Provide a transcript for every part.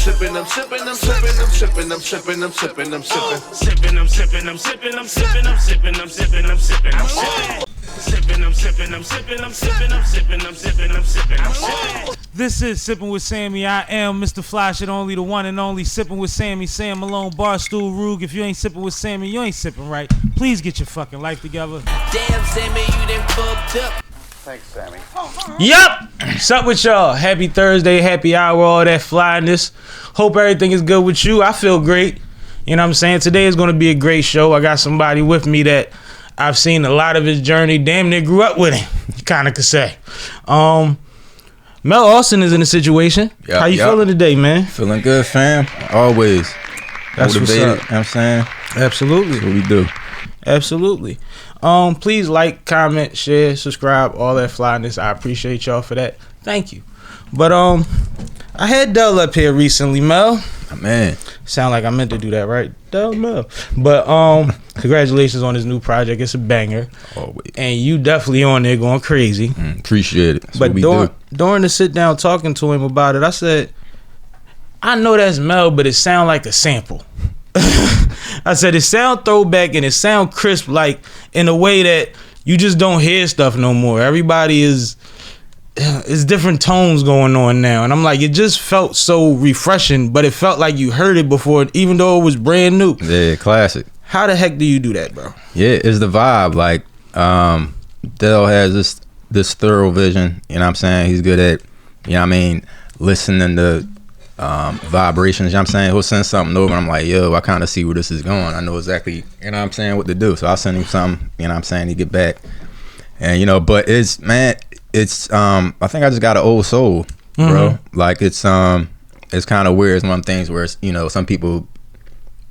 sipping, I'm sipping, I'm sipping, I'm sipping, I'm sipping, I'm sipping, I'm sipping. Sipping, I'm sipping, I'm sipping, I'm sipping, I'm sipping, I'm sipping, I'm sipping, I'm sipping. Sipping, I'm sipping, I'm sipping, I'm sipping, I'm sipping, I'm sipping, I'm sipping, I'm sipping. This is Sippin' with Sammie. I am Mr. Flash It Only, the one and only Sippin' with Sammie, Sam Malone, Barstool, Rug. If you ain't sippin' with Sammie, you ain't sippin' right. Please get your fucking life together. Damn, Sammie, you done fucked up. Thanks, Sammy. Yup! What's up with y'all? Happy Thursday, happy hour, all that flyness. Hope everything is good with you. I feel great. You know what I'm saying? Today is going to be a great show. I got somebody with me that I've seen a lot of his journey. Damn near grew up with him, you kind of could say. Mel Alston is in a situation. Yep, How you feeling today, man? Feeling good, fam. Always. That's what's up. You know what I'm saying? Absolutely. That's what we do. Absolutely. Please like, comment, share, subscribe, all that flyness. I appreciate y'all for that. Thank you. But I had Dell up here recently, Mel. Oh, man. Sound like I meant to do that, right? Dell Mel. But congratulations on his new project. It's a banger. Always. And you definitely on there going crazy. Appreciate it. That's but what we do. During the sit down talking to him about it, I said, I know that's Mel, but it sound like a sample. I said it sound throwback and it sound crisp, like in a way that you just don't hear stuff no more. Everybody is different tones going on now, and I'm like, it just felt so refreshing, but it felt like you heard it before, even though it was brand new. Yeah, classic. How the heck do you do that, bro? Yeah, it's the vibe. Like, Dell has this thorough vision. You know what I'm saying? He's good at, you know what I mean, listening to vibrations. You know what I'm saying? He'll send something over and I'm like, yo, I kind of see where this is going. I know exactly, you know what I'm saying, what to do. So I'll send him something, you know what I'm saying, he get back. And, you know, but it's, man, it's I think I just got an old soul, bro. Like, it's kind of weird. It's one of them things where it's, you know, some people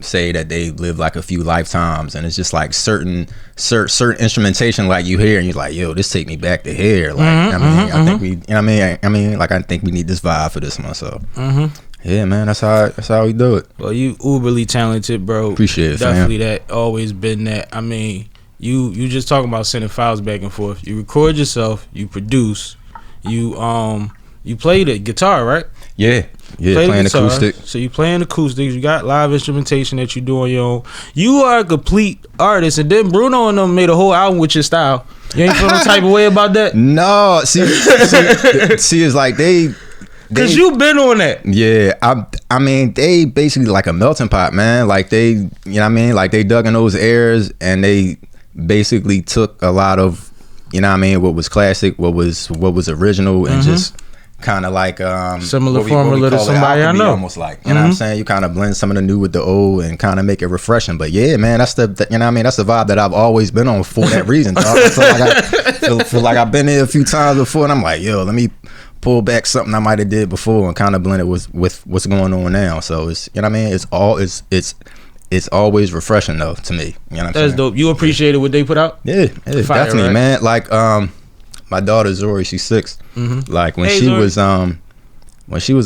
say that they live like a few lifetimes, and it's just like certain instrumentation, like you hear and you're like, yo, this take me back to here. Like, I think we, you know what I mean, like I think we need this vibe for this one. So yeah, man, that's how we do it. Well, you uberly talented, bro. Appreciate it, definitely fam. that, always been that. I mean, you just talking about sending files back and forth. You record yourself, you produce, you play the guitar, right? Yeah, playing acoustic. So you playing acoustics. You got live instrumentation that you do on your own. You are a complete artist. And then Bruno and them made a whole album with your style. You ain't feel no type of way about that? No, see, it's like they cause you been on that. Yeah, I mean, they basically like a melting pot, man. Like they, you know what I mean? Like they dug in those airs and they basically took a lot of, you know what I mean, what was classic, what was original, and just kind of like similar formula to somebody I know. Almost like, you know what I'm saying? You kind of blend some of the new with the old and kind of make it refreshing. But yeah, man, that's the you know what I mean? That's the vibe that I've always been on for that reason. I feel like I've been there a few times before, and I'm like, yo, let me pull back something I might have did before and kind of blend it with what's going on now. So it's, you know what I mean? It's always refreshing though to me. You know what I'm saying? That's dope. You appreciated what they put out? Yeah, Fire, definitely, right? man. Like my daughter Zori, she's 6. Like when she was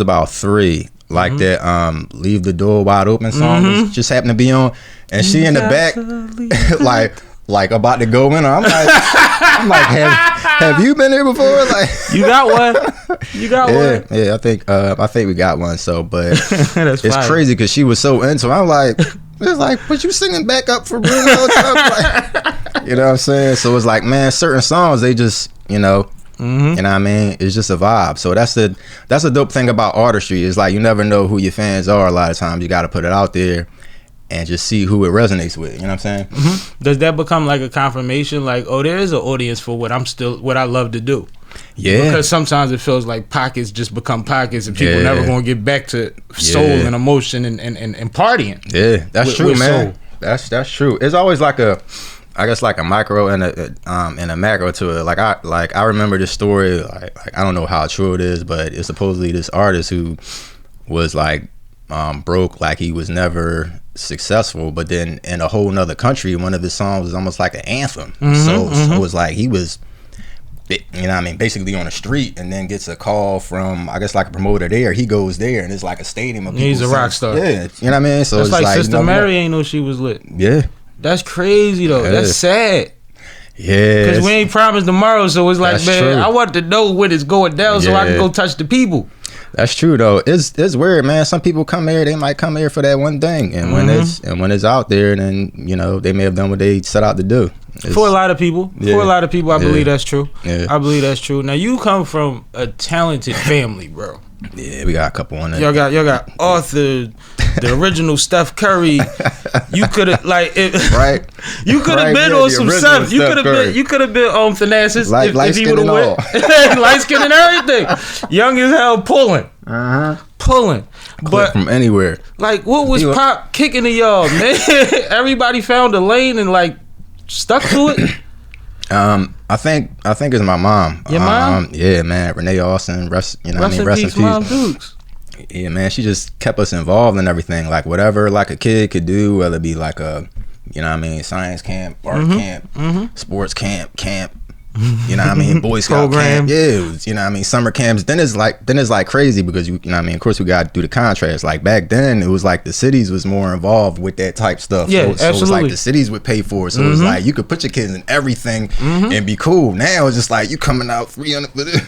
about 3, like that Leave the Door Wide Open song was just happened to be on, and she in the back like about to go in. I'm like, have you been here before? Like, you got one? You got one? Yeah, I think we got one. So, but that's it's fire. crazy because she was so into it. I'm like, it's like, but you singing back up for Bruno? Like, you know what I'm saying? So it's like, man, certain songs they just, you know. You know what I mean? It's just a vibe. So that's the dope thing about artistry. Is like you never know who your fans are. A lot of times you got to put it out there and just see who it resonates with. You know what I'm saying? Does that become like a confirmation? Like, oh, there is an audience for what I love to do. Yeah. Because sometimes it feels like pockets just become pockets, and people never gonna get back to soul and emotion and partying. Yeah, that's true, man. Soul. That's true. It's always like I guess like a micro and a macro to it. Like I remember this story. Like I don't know how true it is, but it's supposedly this artist who was like broke, like he was never successful, but then in a whole nother country, one of his songs was almost like an anthem. So it was like he was, you know what I mean, basically on the street, and then gets a call from, I guess, like a promoter there. He goes there, and it's like a stadium of people. He's a rock star. Yeah, you know what I mean? So it's it's like Sister you know, Mary ain't know she was lit. Yeah. That's crazy, though. Yeah. That's sad. Yeah. Because we ain't promised tomorrow, so it's like, man, true. I want to know when it's going down so I can go touch the people. That's true though. It's weird, man. Some people come here, they might come here for that one thing, and when it's out there, then you know they may have done what they set out to do. For a lot of people, I believe that's true. Yeah. I believe that's true. Now you come from a talented family, bro. Yeah, we got a couple on there. Y'all got Arthur, the original Steph Curry. You could have Right. You could have been on some stuff. You could have been on Thanasis if he would have went light skin and everything. Young as hell, pulling. But from anywhere. Like, what was Pop kicking to y'all, man? Everybody found a lane and like stuck to it. I think it's my mom. Your mom? Yeah, man. Renee Alston. Rest in peace. Mom Dukes. Yeah, man. She just kept us involved in everything. Like whatever, like a kid could do, whether it be like a, you know what I mean, science camp, art camp, sports camp. You know what I mean? Boy Scout camp. Yeah, it was, you know what I mean? Summer camps. Then it's like crazy because you know what I mean? Of course, we got to do the contrast. Like back then, it was like the cities was more involved with that type stuff. Yeah, so it was like the cities would pay for it. So it was like you could put your kids in everything and be cool. Now it's just like you coming out 300 for this,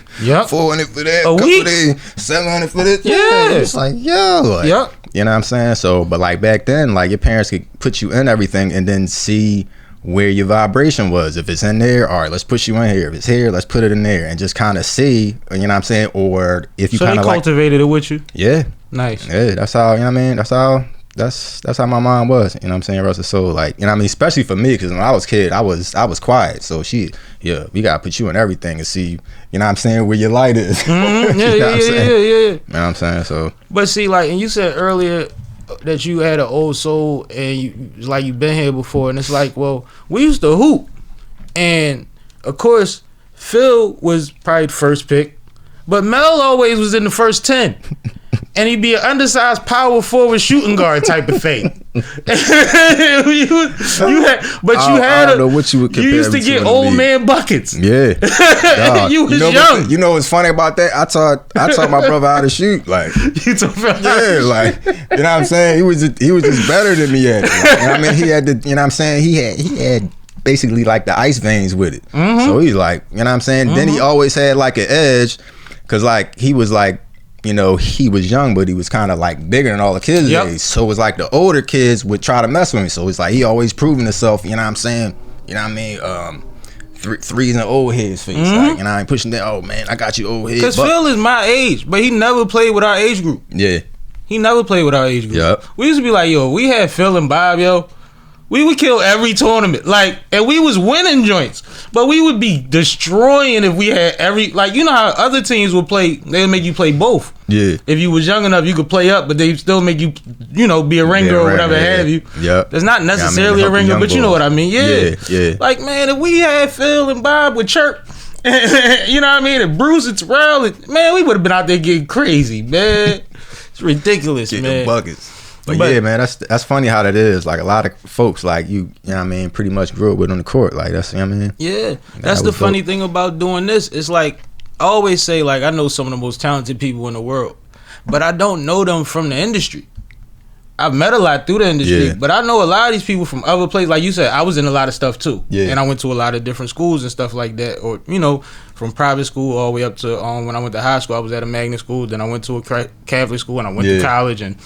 400 for that, a week, 700 for this. Yeah, it's like yo, you know what I'm saying? So, but like back then, like your parents could put you in everything and then see where your vibration was. If it's in there, all right, let's push you in here. If it's here, let's put it in there and just kind of see, you know what I'm saying? Or if you kind of cultivated it with you. Yeah. Nice. Yeah, that's how, you know what I mean? That's how my mom was, you know what I'm saying? Rest her soul. Like, you know what I mean? Especially for me, because when I was a kid, I was quiet. So we got to put you in everything and see, you know what I'm saying, where your light is. Yeah. You know what I'm saying? So. But see, like, and you said earlier that you had an old soul and you've been here before, and it's like, well, we used to hoop, and of course Phil was probably the first pick, but Mel always was in the first 10. And he'd be an undersized power forward shooting guard type of thing. You used to get old man buckets. Yeah. You was young. You know what's funny about that? I taught my brother how to shoot. Like, you taught him like, you know what I'm saying? He was just better than me at it. Like, you know what I mean? He had you know what I'm saying? He had basically like the ice veins with it. So he's like, you know what I'm saying? Then he always had like an edge, because like he was like, you know, he was young, but he was kind of like bigger than all the kids' age. So it was like the older kids would try to mess with me. So it's like he always proving himself, you know what I'm saying? You know what I mean? Threes in old head's face. Like, you know, I ain't pushing that, oh man, I got you old head. Because Phil is my age, but he never played with our age group. Yeah. He never played with our age group. Yep. We used to be like, yo, we had Phil and Bob, yo. We would kill every tournament, like, and we was winning joints, but we would be destroying if we had like, you know how other teams would play, they would make you play both. Yeah. If you was young enough, you could play up, but they still make you, you know, be a ringer or whatever have you. Yep. That's not necessarily a ringer, but you know what I mean. Yeah. Like, man, if we had Phil and Bob with Chirp, you know what I mean, and Bruce and Terrell, man, we would have been out there getting crazy, man. It's ridiculous, Getting man. Buckets. But yeah, man, that's funny how that is. Like a lot of folks, like you know what I mean, pretty much grew up with on the court. Like that's, you know what I mean. Yeah, that's the funny thing about doing this. It's like I always say, like, I know some of the most talented people in the world, but I don't know them from the industry. I've met a lot through the industry, but I know a lot of these people from other places. Like you said, I was in a lot of stuff too, and I went to a lot of different schools and stuff like that. Or, you know, from private school all the way up to when I went to high school, I was at a magnet school. Then I went to a Catholic school, and I went to college, and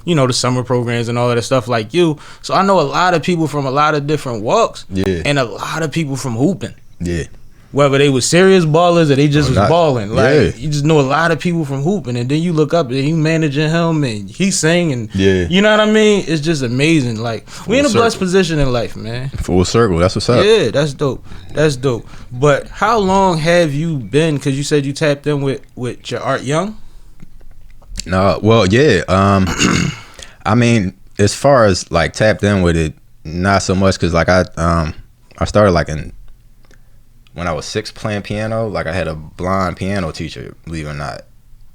you know, the summer programs and all of that stuff like you. So I know a lot of people from a lot of different walks, and a lot of people from hooping. Yeah. Whether they was serious ballers or they just was balling. Like, you just know a lot of people from hooping, and then you look up and you managing him and he sing, and you know what I mean? It's just amazing. Like, we in a blessed position in life, man. Full circle. That's what's up. Yeah, that's dope. That's dope. But how long have you been, because you said you tapped in with your art young? No, well, yeah. I mean, as far as like tapped in with it, not so much, because like I started like when I was 6 playing piano. Like I had a blind piano teacher, believe it or not.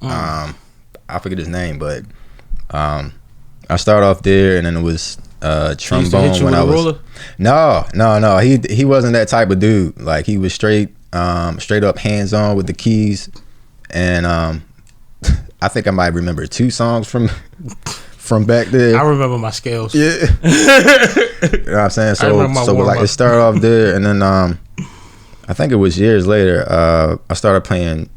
I forget his name, but I started off there, and then it was trombone when I was. Ruler? No. He wasn't that type of dude. Like he was straight up hands on with the keys, and I think I might remember 2 songs from back there. I remember my scales. Yeah. You know what I'm saying? So like it started off there, and then I think it was years later, I started playing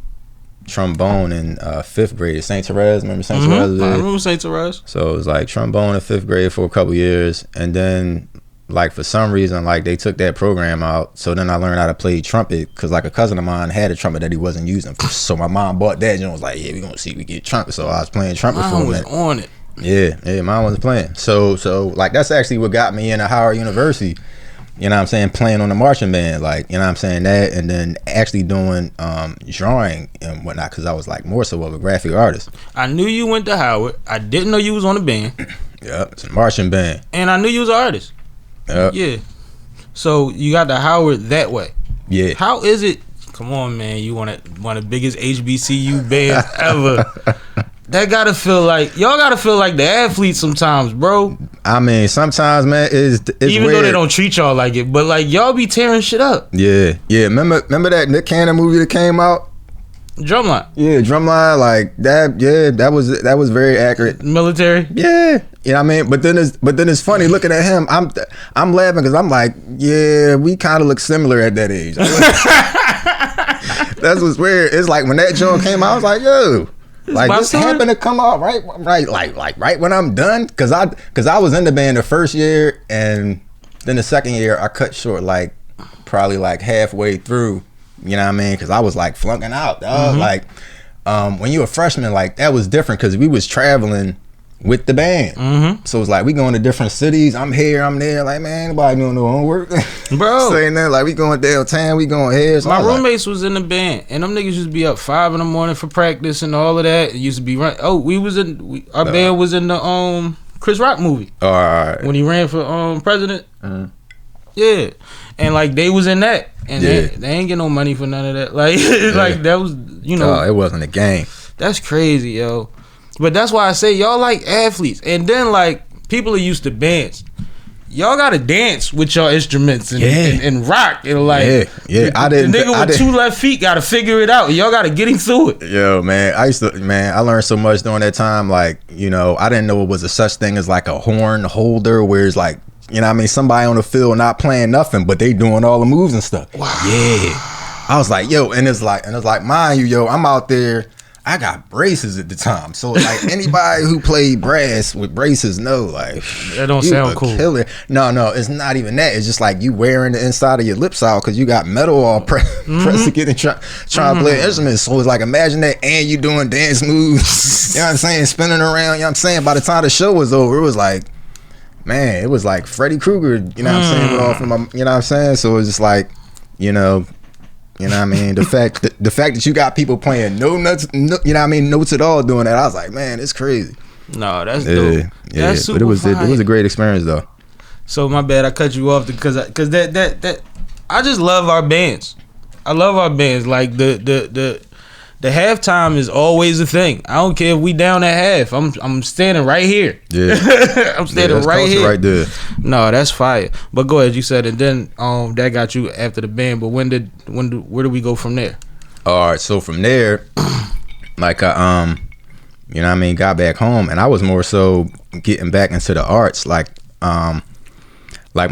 trombone in 5th grade. St. Therese, remember St. Therese? I remember St. Therese. So it was like trombone in 5th grade for a couple years, and then like for some reason like they took that program out. So then I learned how to play trumpet because like a cousin of mine had a trumpet that he wasn't using. So my mom bought that and was like, yeah, we gonna see if we get trumpet. So I was playing trumpet for Mine him. was on it. Yeah, mine wasn't playing. So like that's actually what got me into Howard University. You know what I'm saying? Playing on the marching band, like, you know what I'm saying, that, and then actually doing drawing and whatnot, because I was like more so of a graphic artist. I knew you went to Howard. I didn't know you was on the band. Yep, it's a marching band. And I knew you was an artist. Yep. Yeah. So you got to Howard that way. Yeah. How is it? Come on, man. You one of the biggest HBCU bands ever. That gotta feel like y'all gotta feel like the athletes sometimes, bro. I mean, sometimes, man, it's even weird. though they don't treat y'all like it, but like y'all be tearing shit up. Yeah. Remember that Nick Cannon movie that came out? Drumline. Yeah, Drumline, like that. Yeah, that was very accurate. Military. Yeah, you know what I mean. But then it's funny looking at him. I'm laughing because I'm like, yeah, we kind of look similar at that age. That's what's weird. It's like when that joint came out, I was like, yo. Like this happened to come out right when I'm done, cause I was in the band the first year, and then the second year I cut short like probably like halfway through, you know what I mean, cause I was like flunking out, dog. Like when you were a freshman, like that was different, cause we was traveling with the band, so it's like we going to different cities. I'm here, I'm there, like man, nobody doing no homework, bro. Saying that like we going downtown, we going here. So my roommates was in the band, and them niggas used to be up 5 in the morning for practice and all of that. It used to be run. Oh, our band was in the Chris Rock movie. All right. When he ran for president. Yeah, and like they was in that, and they ain't get no money for none of that. Like like that was, you know. Oh, it wasn't a game. That's crazy, yo. But that's why I say y'all like athletes, and then like people are used to bands. Y'all gotta dance with your instruments and rock and like the nigga with 2 left feet gotta figure it out. Y'all gotta get him through it. Yo, man, I learned so much during that time. Like, you know, I didn't know it was a such thing as like a horn holder, where it's like, you know what I mean, somebody on the field not playing nothing, but they doing all the moves and stuff. Wow. Yeah. I was like, yo, and it's like, mind you, yo, I'm out there. I got braces at the time, so like anybody who played brass with braces know, like that don't sound cool. Killer. No, it's not even that. It's just like you wearing the inside of your lips out because you got metal all pressed against and trying to play an instrument. So it's like, imagine that, and you doing dance moves. You know what I'm saying? Spinning around. You know what I'm saying? By the time the show was over, it was like, man, it was like Freddy Krueger. You know what I'm saying? With all from my, you know what I'm saying? So it was just like, you know what I mean? The fact that you got people playing no nuts, you know what I mean, notes at all doing that, I was like, man, it's crazy. No, that's dope. Yeah, that's super but it was a great experience though. So my bad, I cut you off because that I just love our bands. I love our bands. Like the halftime is always a thing. I don't care if we down at half. I'm standing right here. Yeah, I'm standing right here. Right there. No, that's fire. But go ahead, you said, and then that got you after the band. But where do we go from there? All right, so from there, like I you know what I mean, got back home, and I was more so getting back into the arts, like my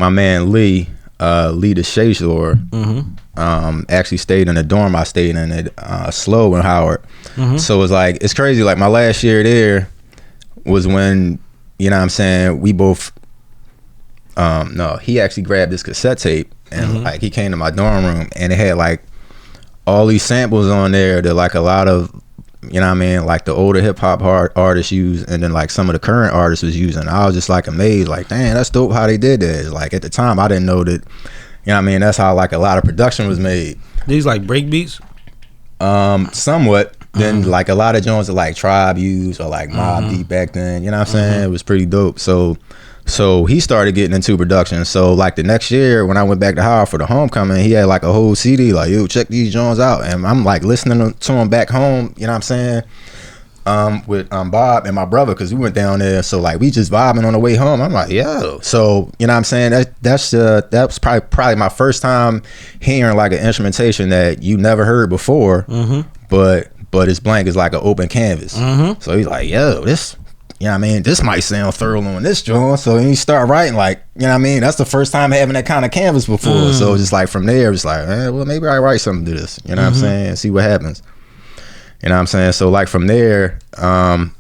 man Lee the Shazor, actually stayed in the dorm I stayed in at Slow in Howard. So it's like, it's crazy, like my last year there was when, you know what I'm saying, we both no, he actually grabbed this cassette tape and like he came to my dorm room and it had like all these samples on there that like a lot of, you know what I mean, like the older hip hop artists use, and then like some of the current artists was using. I was just like amazed, like, damn, that's dope how they did that. Like at the time I didn't know that, you know what I mean, that's how like a lot of production was made. These like break beats? Somewhat. Then like a lot of joints that like Tribe used or like Mobb Deep back then, you know what I'm saying? It was pretty dope. So he started getting into production. So like the next year when I went back to Howard for the homecoming, he had like a whole CD like, yo, check these joints out. And I'm like listening to him back home, you know what I'm saying? With Bob and my brother, because we went down there. So like we just vibing on the way home. I'm like, yo. So you know what I'm saying? That was probably my first time hearing like an instrumentation that you never heard before, but it's blank. It's like an open canvas. So he's like, yo, this, you know what I mean, this might sound thorough on this joint. So he start writing like, you know what I mean, that's the first time having that kind of canvas before. So just like from there, it's like, well, maybe I write something to this. You know what I'm saying? See what happens. You know what I'm saying? So like from there,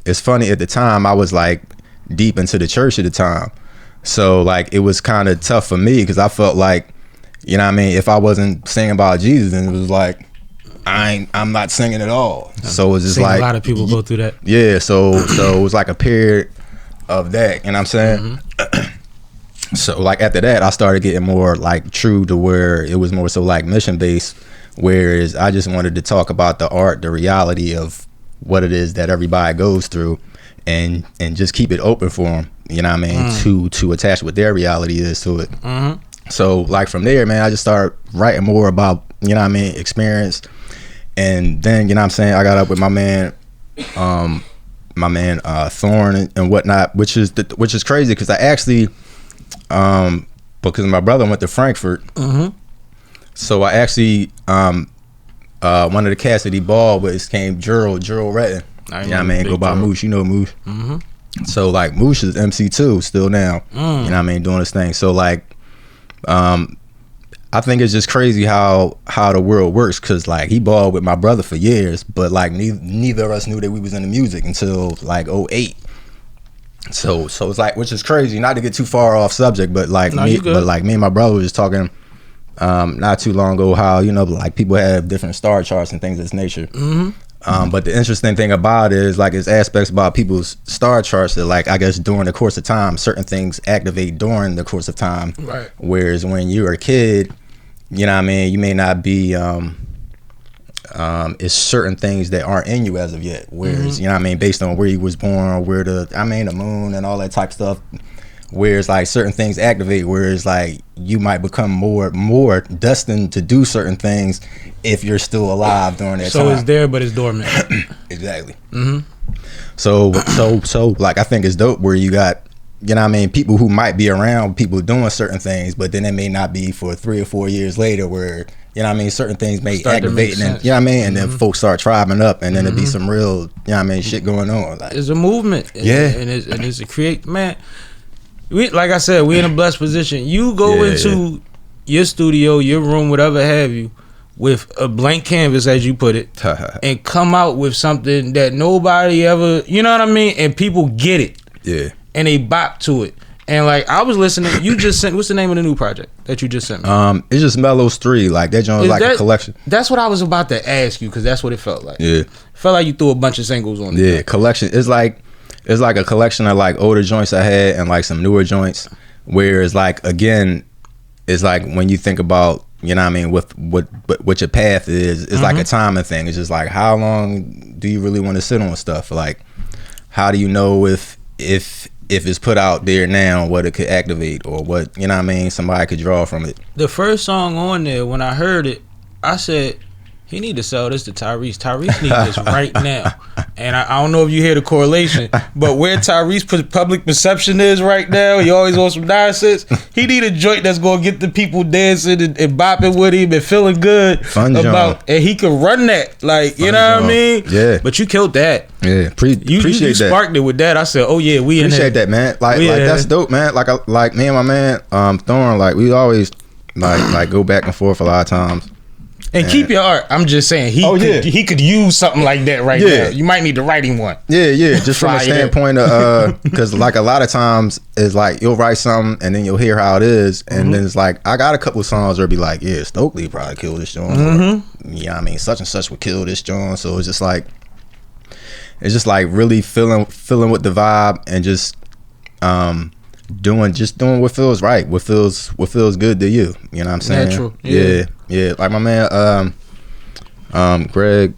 it's funny, at the time I was like deep into the church at the time. So like it was kind of tough for me because I felt like, you know what I mean, if I wasn't singing about Jesus, then it was like I'm not singing at all. So it was just like a lot of people go through that. Yeah, so it was like a period of that, you know what I'm saying? So like after that I started getting more like true to where it was more so like mission based, whereas I just wanted to talk about the art, the reality of what it is that everybody goes through, and just keep it open for them, you know what I mean, to attach what their reality is to it. So like from there, man, I just started writing more about, you know what I mean, experience. And then, you know what I'm saying, I got up with my man Thorn and whatnot, which is crazy because I actually because my brother went to Frankfurt. So I actually one of the cats that he balled with came Gerald Retton. You know what I mean? Go by Moosh, you know Moosh. So like Moosh is MC too still now. You know what I mean, doing this thing. So like I think it's just crazy how the world works, because like he balled with my brother for years, but like neither of us knew that we was into music until like 2008. So it's like, which is crazy, not to get too far off subject, but like me and my brother was just talking not too long ago how, you know, like people have different star charts and things of this nature. But the interesting thing about it is like it's aspects about people's star charts that, like, I guess during the course of time, certain things activate during the course of time. Right. Whereas when you're a kid, you know what I mean, you may not be it's certain things that aren't in you as of yet. Whereas, you know what I mean, based on where you was born, where the moon and all that type of stuff. Whereas like certain things activate, whereas like you might become more destined to do certain things if you're still alive during that time. So it's there, but it's dormant. Exactly. So like I think it's dope where you got, you know what I mean, people who might be around people doing certain things, but then it may not be for 3 or 4 years later where, you know what I mean, certain things may activate, and then, you know what I mean, and then folks start tribing up, and then it'd be some real, you know what I mean, shit going on. Like, it's a movement. And it's a create, man. Like I said, we in a blessed position. You go into your studio, your room, whatever have you, with a blank canvas, as you put it, and come out with something that nobody ever, you know what I mean? And people get it. Yeah. And they bop to it. And like, I was listening, you just sent, what's the name of the new project that you just sent me? It's just Mellows 3. Like, that joint is like a collection. That's what I was about to ask you, because that's what it felt like. Yeah. It felt like you threw a bunch of singles on it. Yeah, collection. It's like a collection of like older joints I had and like some newer joints, where it's like, again, it's like when you think about, you know what I mean, with what your path is, it's like a timing thing. It's just like, how long do you really want to sit on stuff? Like, how do you know if it's put out there now, what it could activate, or what, you know what I mean, somebody could draw from it. The first song on there, when I heard it, I said, he need to sell this to Tyrese. Tyrese need this right now. And I don't know if you hear the correlation, but where Tyrese public perception is right now, he always on some nonsense. He need a joint that's gonna get the people dancing and bopping with him and feeling good. Fun about, and he can run that, like, you know what I mean? Yeah. But you killed that. Yeah, appreciate you that. Sparked it with that. I said, oh yeah, we appreciate that, man. Like that's dope, man. Like me and my man Thorn, like we always like go back and forth a lot of times. And keep your art. I'm just saying, he could use something like that right now. You might need to write him one. Yeah. Just from a standpoint of, because like a lot of times it's like you'll write something and then you'll hear how it is, and then it's like I got a couple of songs where it'll be like, yeah, Stokely probably killed this joint. Or, yeah, I mean, such and such would kill this joint. So it's just like really feeling with the vibe and just doing what feels right, what feels good to you. You know what I'm saying? Natural. Yeah. Like my man Greg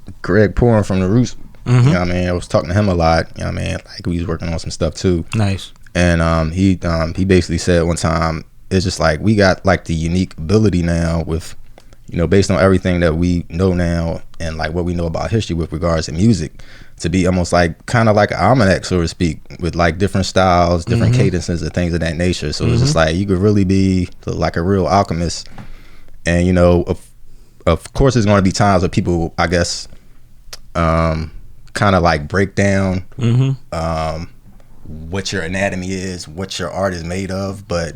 Pouring from the Roots. You know what I mean? I was talking to him a lot. You know what I mean? Like we was working on some stuff too. Nice. And he basically said one time, it's just like we got like the unique ability now with, you know, based on everything that we know now and like what we know about history with regards to music, to be almost like kind of like an almanac, so to speak, with like different styles, different cadences and things of that nature. So it's just like you could really be like a real alchemist. And, you know, of course there's going to be times where people, I guess, kind of like break down what your anatomy is, what your art is made of, but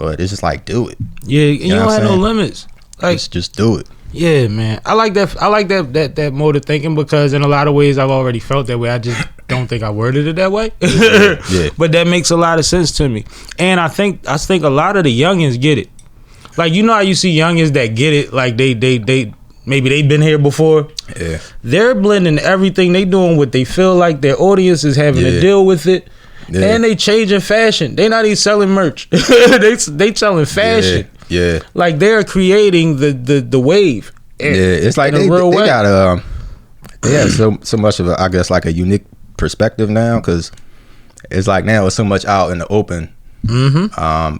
it's just like, do it. Yeah, you don't have no limits. Like, just do it. Yeah, man. I like that mode of thinking because in a lot of ways I've already felt that way. I just don't think I worded it that way. Yeah. But that makes a lot of sense to me. And I think a lot of the youngins get it. Like, you know how you see youngins that get it, like they maybe they've been here before. Yeah. They're blending everything. They doing what they feel like their audience is having to deal with it. Yeah. And they changing fashion. They not even selling merch. they selling fashion. Yeah. Like they're creating the wave. It's like they got they have so much of a, I guess, like a unique perspective now, because it's like now it's so much out in the open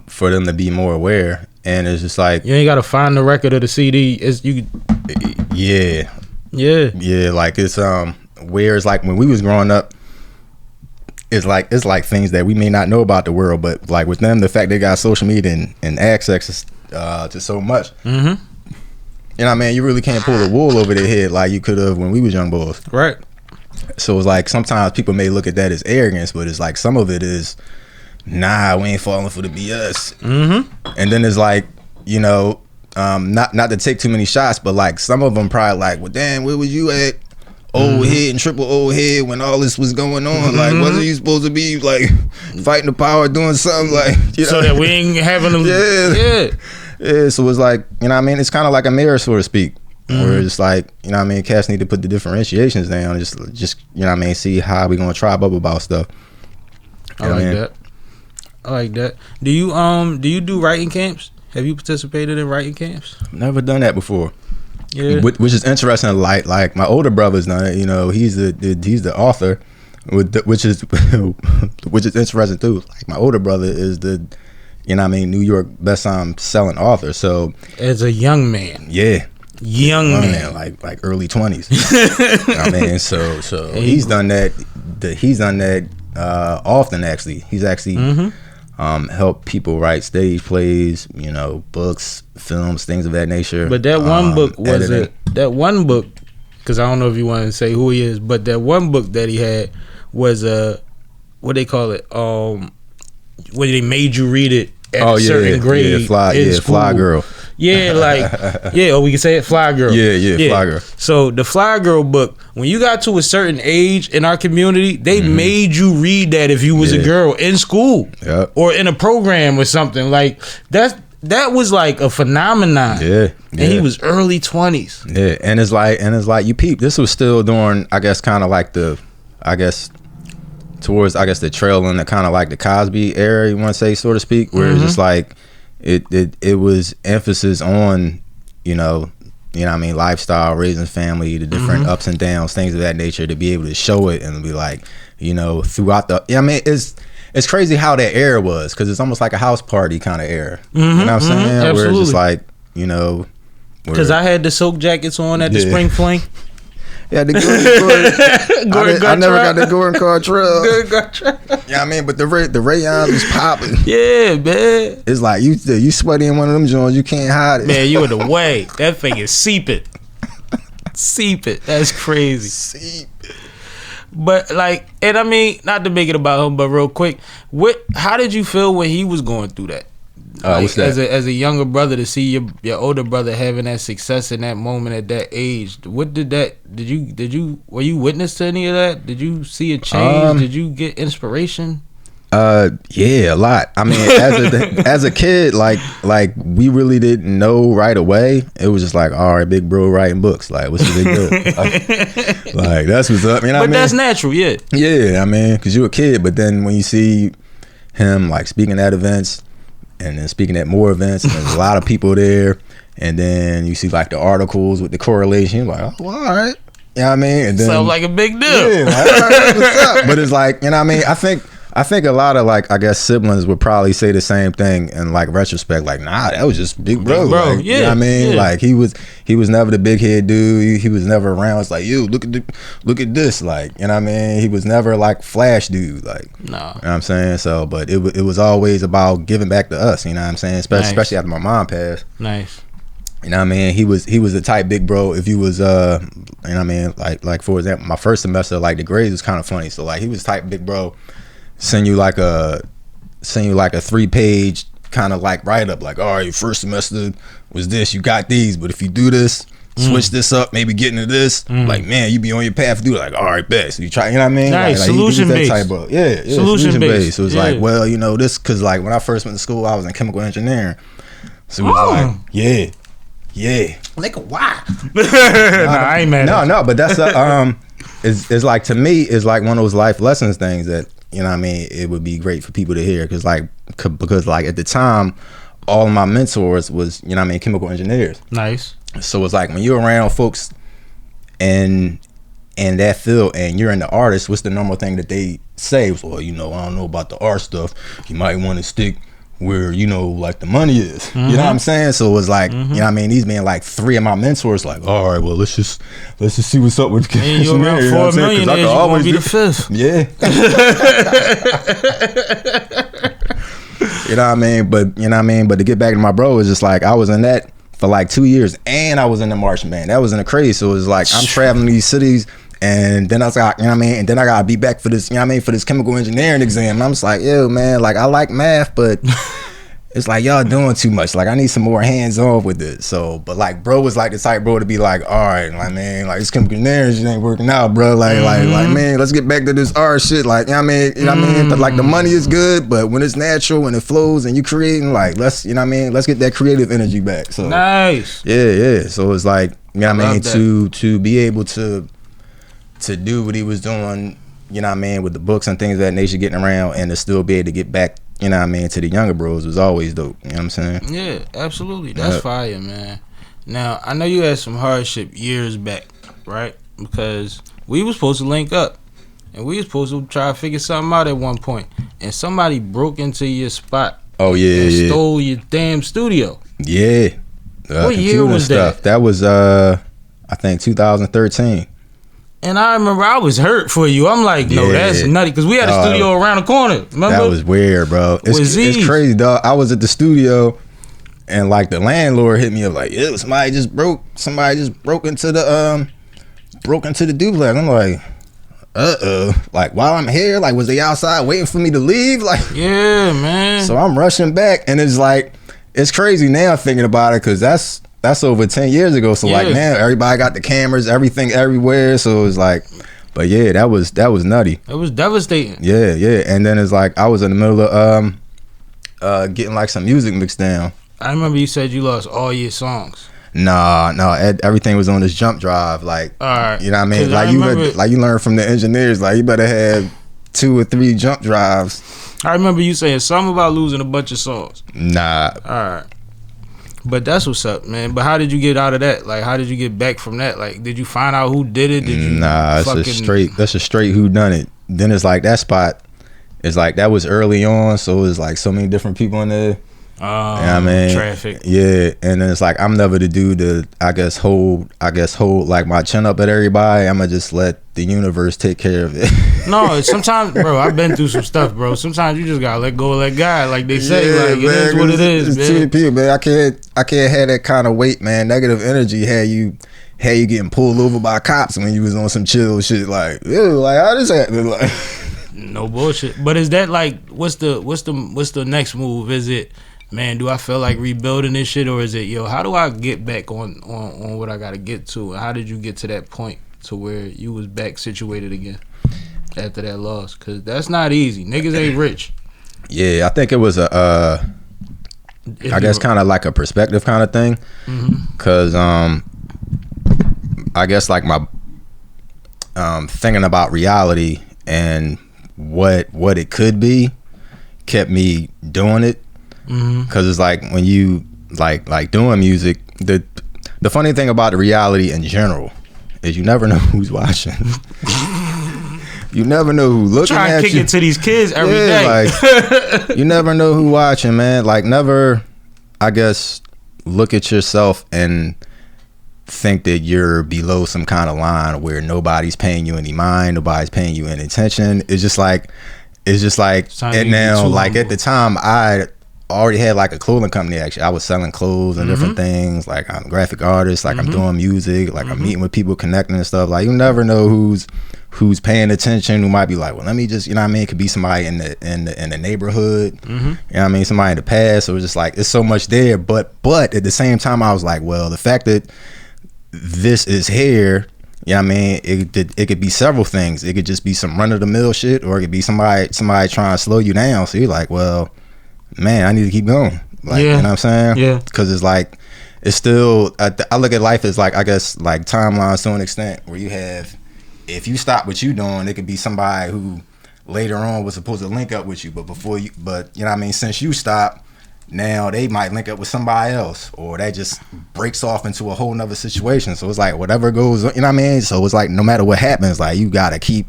for them to be more aware. And it's just like you ain't gotta find the record of the CD. It's you. Yeah. Like it's where it's like when we was growing up, it's like things that we may not know about the world, but like with them, the fact they got social media and access to so much. You know what I mean? You really can't pull the wool over their head like you could have when we was young boys. Right. So it's like sometimes people may look at that as arrogance, but it's like some of it is, nah, we ain't falling for the BS. And then it's like, you know, not to take too many shots, but like some of them probably like, well, damn, where was you at? Old head and triple old head when all this was going on. Like, wasn't you supposed to be like fighting the power, doing something like, you know? So that we ain't having them. Yeah. So it's like, you know what I mean? It's kind of like a mirror, so to speak. Where it's like, you know what I mean? Cats need to put the differentiations down. Just you know what I mean? See how we gonna tribe up about stuff. I like that. Do you do writing camps? Have you participated in writing camps? Never done that before. Yeah. Which is interesting. Like my older brother's done it. You know, he's the author, which is interesting too. Like my older brother is the, you know what I mean, New York best-selling author. So as a young man. Yeah. Young man. Like early 20s. You know what I mean? So he's done that. He's done that often actually. He's actually helped people write stage plays, you know, books, films, things of that nature. But that one book was editing. that one book, because I don't know if you want to say who he is, but that one book that he had was what they call it, when they made you read it at a certain grade. Fly Girl. Yeah, like we can say it, Fly Girl. Yeah, Fly Girl. So the Fly Girl book, when you got to a certain age in our community, they made you read that if you was a girl in school or in a program or something. Like that was like a phenomenon. Yeah. And he was early 20s. Yeah, and it's like you peep. This was still during, I guess, kind of like towards the trail and the kind of like the Cosby era, you want to say, so to speak, where it's just like it was emphasis on, you know what I mean, lifestyle, raising family, the different ups and downs, things of that nature, to be able to show it and be like, you know, throughout the, I mean, it's crazy how that era was, because it's almost like a house party kind of era. You know what I'm saying? Absolutely. Where it's just like, you know, because I had the silk jackets on at the spring fling. Yeah, the Gordon I never got the Gordon Gartrell. Yeah, you know what I mean? But the rayons was popping. Yeah, man. It's like you sweaty in one of them joints, you can't hide it. Man, you in the way. That thing is seeping. That's crazy. Seep. But like, and I mean, not to make it about him, but real quick, how did you feel when he was going through that? What's that? As a younger brother, to see your older brother having that success in that moment at that age, were you witness to any of that? Did you see a change? Did you get inspiration? Yeah, a lot. I mean, as a kid, like we really didn't know right away. It was just like, all right, big bro writing books. Like, what's the big deal? like that's what's up. You know what I mean? That's natural, yeah. Yeah, I mean, because you're a kid, but then when you see him like speaking at events, and then speaking at more events, and there's a lot of people there, and then you see like the articles with the correlation, you're like, oh, well, all right. You know what I mean? And then sounds like a big deal. Yeah, like, all right, what's up? But it's like, you know what I mean? I think a lot of like, I guess siblings would probably say the same thing in like retrospect, like, nah, that was just big bro. Like, you know what I mean? Like he was never the big head dude. He was never around. It's like, yo, look at this. Like, you know what I mean? He was never like flash dude. Like, no. You know what I'm saying? So, but it was always about giving back to us, you know what I'm saying? Especially after my mom passed. Nice. You know what I mean? He was the type big bro. If you was you know what I mean, like for example, my first semester, like the grades was kind of funny. So like he was type big bro. Send you like a 3-page kind of like write up, like, all right, your first semester was this, you got these, but if you do this, switch this up, maybe get into this. Like, man, you be on your path to do it. Like, all right, best. So you try, you know what I mean? Nice. Like Solution that based. type of, yeah, solution based. So it's Yeah. like, well, you know, this, cause like when I first went to school, I was in chemical engineering. So it was like, yeah. Nigga, why? I ain't mad at you. No, but that's it's like, to me, it's like one of those life lessons things that, you know what I mean, it would be great for people to hear. Because like at the time, all of my mentors was, you know what I mean, chemical engineers. Nice. So it's like when you're around folks in that field and you're in the artist, what's the normal thing that they say? Well, you know, I don't know about the art stuff. You might want to stick where, you know, like the money is. You know what I'm saying? So it was like, you know what I mean, these being like 3 of my mentors, like, all right, well, let's just see what's up with And you're around 4 millionaires, you gonna be the 5th. Yeah. You know what I mean? But you know what I mean? But to get back to my bro, it's just like I was in that for like 2 years and I was in the marching band. That was in the craze. So it was like I'm traveling to these cities and then I was like, you know what I mean? And then I gotta be back for this, you know what I mean, for this chemical engineering exam. And I'm just like, yo, man, like I like math, but it's like y'all doing too much. Like I need some more hands on with it. So, but like bro was like the type bro to be like, all right, like man, like this chemical engineering shit ain't working out, bro. Like man, let's get back to this art shit. Like, you know what I mean? You know what I mean? But like the money is good, but when it's natural and it flows and you creating, like let's, you know what I mean? Let's get that creative energy back. So Nice. yeah. So it's like, you know what I mean, love to be able to do what he was doing, you know what I mean, with the books and things of that nature, getting around and to still be able to get back, you know what I mean, to the younger bros was always dope. You know what I'm saying? Yeah, absolutely. That's fire, man. Now, I know you had some hardship years back, right? Because we was supposed to link up. And we was supposed to try to figure something out at one point. And somebody broke into your spot. Oh, yeah, and yeah. stole your damn studio. Yeah. What year was that? That was, I think, 2013. And I remember I was hurt for you. I'm like, no, Yeah. that's nutty. Because we had a studio around the corner. Remember? That was weird, bro. With It's Z's. crazy, dog. I was at the studio and like the landlord hit me up like, yo, somebody just broke into the duplex. I'm like, like while I'm here, like was they outside waiting for me to leave? Like, yeah, man. so I'm rushing back and it's like, it's crazy now thinking about it because that's over 10 years ago. So like now everybody got the cameras, everything everywhere. So it's like, but yeah, that was nutty. It was devastating. Yeah. And then it's like I was in the middle of getting like some music mixed down. I remember you said you lost all your songs. No, everything was on this jump drive. Like, All right. you know what I mean? 'Cause Like I remember, you learn from the engineers. Like you better have 2 or 3 jump drives. I remember you saying something about losing a bunch of songs. Nah. All right. But that's what's up, man. But how did you get out of that? Like, how did you get back from that? Like, did you find out who did it? Did you Nah, that's a straight who done it. Then it's like that spot. It's like that was early on, so it was like so many different people in there. You know what I mean? Traffic. Yeah, and then it's like I'm never the dude to I guess hold like my chin up at everybody. I'ma just let the universe take care of it. No, sometimes, bro, I've been through some stuff, bro. Sometimes you just gotta let go of that guy, like they say. Like it is what it is, it's man. too many people, man. I can't have that kind of weight, man. Negative energy had you getting pulled over by cops when you was on some chill shit. Like, ew, like how this happen? Like, No bullshit. But is that like what's the next move? Is it, man, do I feel like rebuilding this shit, or is it, yo, how do I get back on what I gotta get to? And how did you get to that point to where you was back situated again after that loss? Cause that's not easy. Niggas ain't rich. yeah, I think it was I guess kind of like a perspective kind of thing. Cause I guess like my thinking about reality and what it could be kept me doing it. Cause it's like when you like doing music, the funny thing about the reality in general is you never know who's watching. You never know who's looking Try at to kick you. it to these kids every day. Like, you never know who watching, man. Like, never, I guess, look at yourself and think that you're below some kind of line where nobody's paying you any mind, nobody's paying you any attention. It's just like, and now, like at the time, I already had like a clothing company. Actually, I was selling clothes and different things. Like I'm a graphic artist. Like I'm doing music. Like I'm meeting with people, connecting and stuff. Like you never know who's paying attention. Who might be like, well, let me just, you know what I mean? It could be somebody in the neighborhood. You know what I mean? Somebody in the past. So it's just like it's so much there. But at the same time, I was like, well, the fact that this is here. You know what I mean? It could be several things. It could just be some run of the mill shit, or it could be somebody trying to slow you down. So you're like, well, man, I need to keep going. Like, you know what I'm saying? Yeah. Because it's like, it's still, I look at life as like, I guess, like timelines to an extent, where you have, if you stop what you doing, it could be somebody who later on was supposed to link up with you, but you know what I mean, since you stopped, now they might link up with somebody else, or that just breaks off into a whole nother situation. So it's like whatever goes, you know what I mean? So it's like no matter what happens, like you gotta keep,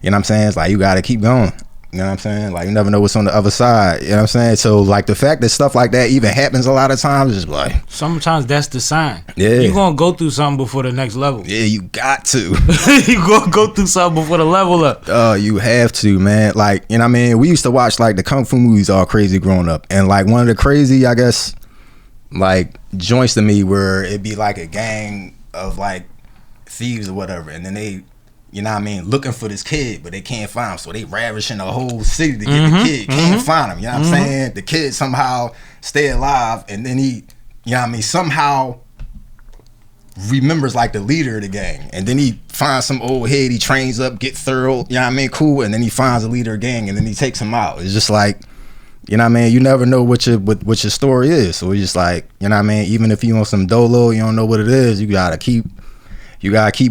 you know what I'm saying? It's like you gotta keep going. You know what I'm saying? Like you never know what's on the other side. You know what I'm saying? So like the fact that stuff like that even happens a lot of times is like, sometimes that's the sign. Yeah. You're gonna go through something before the next level. yeah, you got to. You gonna go through something before the level up. You have to, man. Like, you know what I mean? We used to watch like the Kung Fu movies all crazy growing up. And like one of the crazy, I guess, like joints to me where it'd be like a gang of like thieves or whatever. And then they, you know what I mean, looking for this kid, but they can't find him. So they ravishing the whole city to get the kid. Can't find him. You know what I'm saying? The kid somehow stay alive, and then he, you know what I mean, somehow remembers like the leader of the gang. And then he finds some old head, he trains up, get thorough, you know what I mean, cool, and then he finds the leader of the gang, and then he takes him out. It's just like, you know what I mean, you never know what your story is. So it's just like, you know what I mean, even if you want some dolo, you don't know what it is, you gotta keep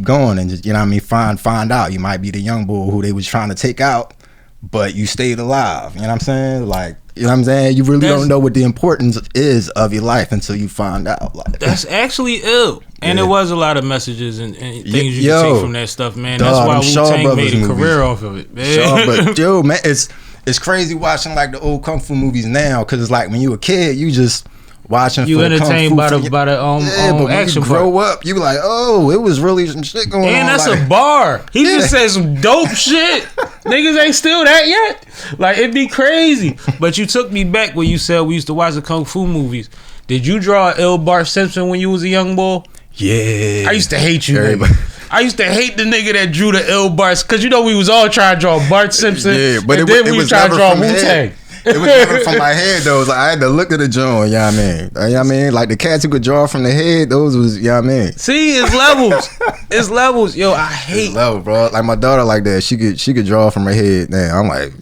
going and just, you know what I mean, find out. You might be the young bull who they was trying to take out, but you stayed alive. You know what I'm saying? Like, you know what I'm saying? You really don't know what the importance is of your life until you find out. Like, that's actually ill. And Yeah. there was a lot of messages and things you Yo, can take from that stuff, man. dog, That's why them Shaw Wu-Tang Brothers made a career movies. off of it, man. Sure, but yo, man, it's crazy watching like the old kung fu movies now, because it's like when you a kid, you just watching You for the entertained kung fu by the but when action you part. grow up, you be like, oh, it was really some shit going on. And that's like, a bar. He just said some dope shit. Niggas ain't still that yet. Like, it'd be crazy. But you took me back when you said we used to watch the kung fu movies. Did you draw Ill Bart Simpson when you was a young boy? yeah. I used to hate you, Everybody- nigga. I used to hate the nigga that drew the Ill Barts, because you know we was all trying to draw Bart Simpson. Yeah, but and it then was we never trying to draw from Wu-Tang. head. It was never from my head though. It was like I had to look at the joint, you know what I mean? You know what I mean? Like the cats who could draw from the head, those was, you know what I mean? See, it's levels. It's levels. Yo, I hate Level, bro. Like my daughter like that. She could draw from her head. Now I'm like,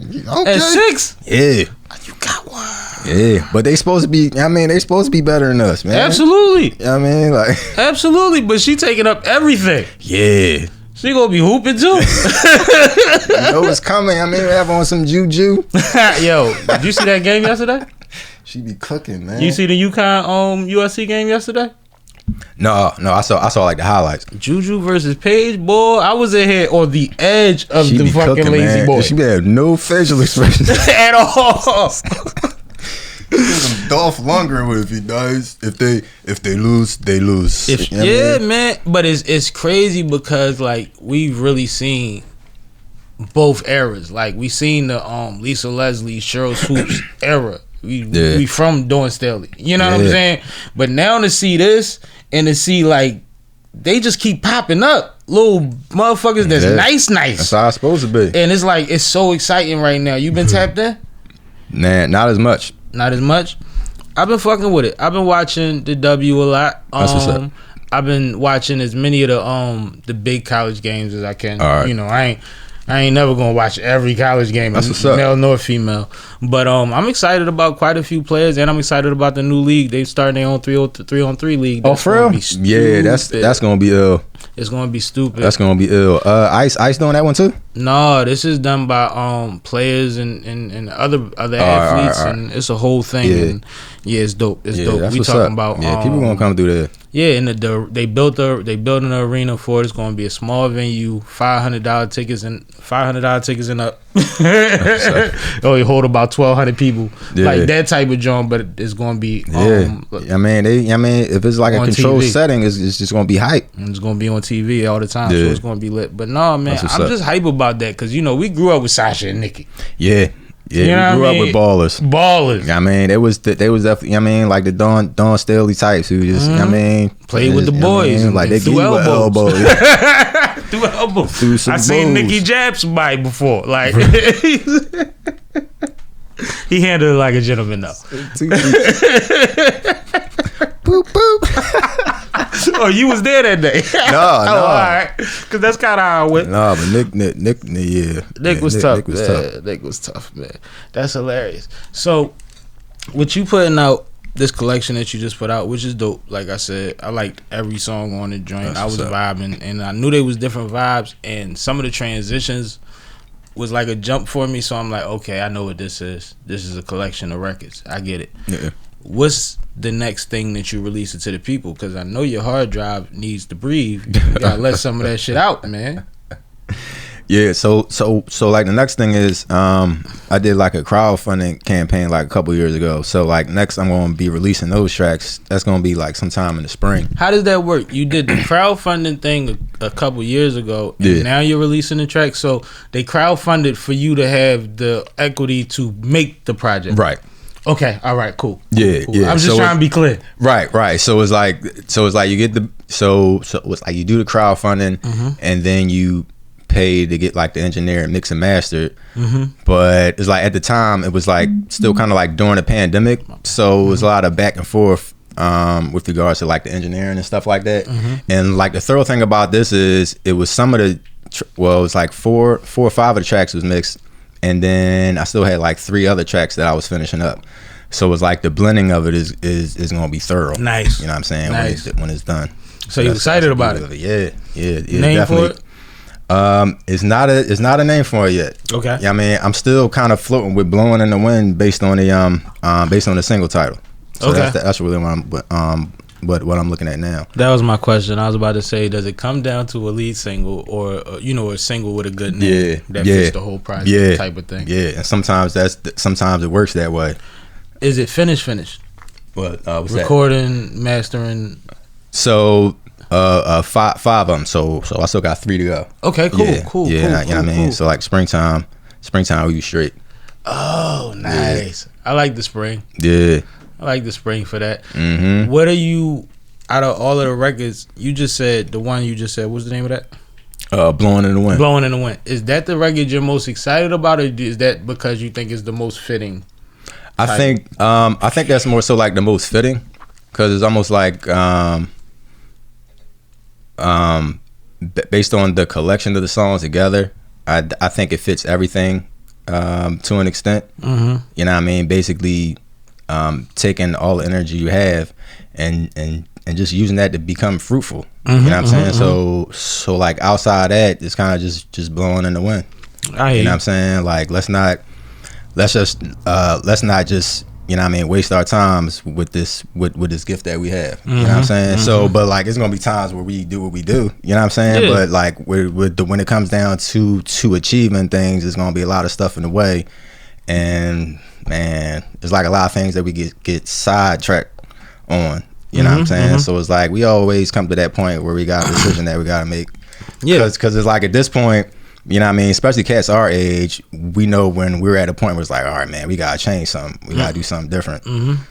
okay. at 6. Yeah. You got one. Yeah. But they supposed to be, you know what I mean, they supposed to be better than us, man. Absolutely. You know what I mean? Like Absolutely. But she taking up everything. yeah. She gonna be hooping too. You know what's coming. I mean, we have on some JUJU. Yo, did you see that game yesterday? She be cooking, man. You see the UConn USC game yesterday? No, I saw like the highlights. JUJU versus Page, boy. I was in here on the edge of She the be fucking cooking, lazy man. boy. She be have no facial expression. At all. Dolph Lundgren would if he does. If they lose, they lose. If, You know what I yeah, mean? man. But it's crazy because like we've really seen both eras. Like we seen the Lisa Leslie, Cheryl Swoops era. We from Dawn Staley. You know what I'm Yeah. saying? But now to see this and to see like they just keep popping up. Little motherfuckers that's Yeah. nice. That's how it's supposed to be. And it's like it's so exciting right now. You been tapped in? Nah, not as much. Not as much. I've been fucking with it. I've been watching the W a lot. That's what's up. I've been watching as many of the big college games as I can. All right. You know, I ain't never gonna watch every college game, That's what's up. male nor female. But I'm excited about quite a few players, and I'm excited about the new league. They started their own 3-on-3 league. Oh, That's for gonna real? be Yeah, that's stupid. gonna be ill. It's gonna be stupid. That's gonna be ill. Ice doing that one too. No, this is done by players and other athletes, all right. and it's a whole thing. Yeah. And yeah, it's dope. It's dope. That's We what's talking up. about Yeah, people gonna come through there. Yeah, and they building an arena for it. It's gonna be a small venue, $500 tickets and up. Only hold about 1,200 people, Yeah. like that type of joint. But it's gonna be Yeah, I mean, if it's like a on controlled TV. setting, it's just gonna be hype. and it's gonna be on TV all the time, Yeah. so it's gonna be lit. But no, man, That's what's I'm up. just hype about that because you know we grew up with Sasha and Nikki, Yeah, You know we what grew I up mean? with ballers. ballers. I mean, they was definitely. I mean, like the Dawn Staley types who just. I mean, Played with the you know what I boys mean? and Like they threw give you an elbows. elbow. Yeah. Through elbow. Through some I seen blows. Nikki jab somebody before. Like he handled it like a gentleman though. boop boop. Oh, you was there that day? No. All right. Because that's kind of how I went. No, but Nick, yeah. Nick was tough. Nick was tough, man. That's hilarious. So, with you putting out this collection that you just put out, which is dope. Like I said, I liked every song on the joint. I was vibing, and I knew there was different vibes, and some of the transitions was like a jump for me. So I'm like, okay, I know what this is. This is a collection of records. I get it. Yeah. What's the next thing that you release it to the people? Because I know your hard drive needs to breathe. You gotta let some of that shit out, man. Yeah, so like the next thing is I did like a crowdfunding campaign like a couple years ago. So like next I'm gonna be releasing those tracks. That's gonna be like sometime in the spring. How does that work? You did the crowdfunding thing a couple years ago, and now you're releasing the track. So they crowdfunded for you to have the equity to make the project. Right. Okay. All right. Cool. Yeah. Cool. I'm just trying to be clear. Right. So it's like you get the so it's like you do the crowdfunding and then you pay to get like the engineer and mix and master. But it's like at the time it was like still kind of like during the pandemic, so it was a lot of back and forth with regards to like the engineering and stuff like that. And like the thorough thing about this is it was some of the it was like four or five of the tracks was mixed, and then I still had like 3 other tracks that I was finishing up. So it's like the blending of it is gonna be thorough. Nice. You know what I'm saying? Nice. When it's done. So you excited about it? Yeah. Name definitely. for it? It's not a name for it yet. Okay. Yeah, I mean, I'm still kind of floating with "Blowing in the Wind" based on the single title. So okay. That's really what I'm looking at now. That was my question. I was about to say, does it come down to a lead single or a single with a good name that fits the whole project type of thing? Yeah, and sometimes it works that way. Is it finished? What? What's recording, that? Mastering. So. 5 of them. So I still got 3 to go. Okay, cool. Yeah, cool. you know what I mean. So like springtime we be straight. Oh, nice. Yeah. I like the spring. Yeah, I like the spring for that. What are you out of all of the records? You just said the one you just said. What's the name of that? Blowing in the Wind. Blowing in the Wind. Is that the record you're most excited about, or is that because you think it's the most fitting? I think that's more so like the most fitting, because it's almost like based on the collection of the songs together, I think it fits everything to an extent. You know what I mean? Basically, taking all the energy you have and just using that to become fruitful. You know what I'm saying? So like outside that, it's kind of just blowing in the wind. You know what I'm saying? Like let's not just you know what I mean, waste our times with this gift that we have. You know what I'm saying? So, but like, it's gonna be times where we do what we do. You know what I'm saying? Yeah. But like, when it comes down to achieving things, there's gonna be a lot of stuff in the way, and man, there's like a lot of things that we get sidetracked on. You know what I'm saying? So it's like we always come to that point where we got a decision that we gotta make. Yeah, because it's like at this point, you know what I mean? Especially cats our age, we know when we're at a point where it's like, all right, man, we gotta change something. We gotta do something different.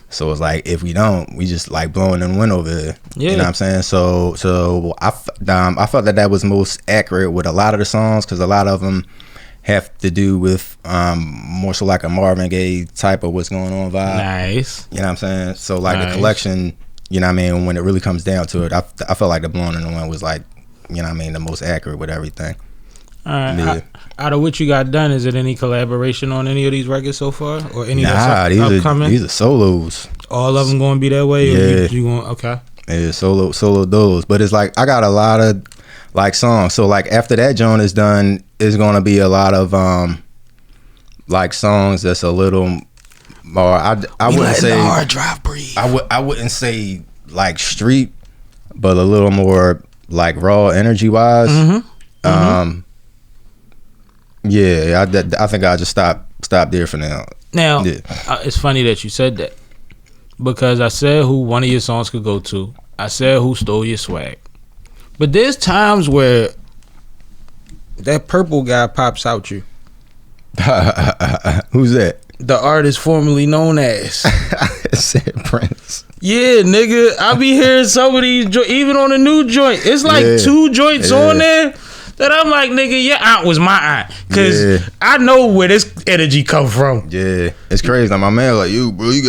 So it's like, if we don't, we just like blowing in the wind over there. Yeah. You know what I'm saying? So I felt that was most accurate with a lot of the songs, because a lot of them have to do with more so like a Marvin Gaye type of what's going on vibe. Nice. You know what I'm saying? So like the collection, you know what I mean, when it really comes down to it, I felt like the blowing in the wind was like, you know what I mean, the most accurate with everything. All right. Yeah. Out of what you got done, is it any collaboration on any of these records so far, or any that's upcoming? These are solos. All of them going to be that way? Yeah. Or you going, okay. Yeah, solo those. But it's like I got a lot of like songs. So like after that joint is done, it's going to be a lot of like songs that's a little more. I wouldn't say the hard drive breathe. I wouldn't say like street, but a little more like raw energy wise. Yeah, I think I'll just stop there for now. Now, it's funny that you said that, because I said who one of your songs could go to. I said who stole your swag. But there's times where that purple guy pops out you. Who's that? The artist formerly known as said Prince. Yeah, nigga, I be hearing some of these even on the new joint. It's like 2 joints on there that I'm like, nigga, your aunt was my aunt, cause I know where this energy come from. Yeah, it's crazy. Like my man, like you, bro, you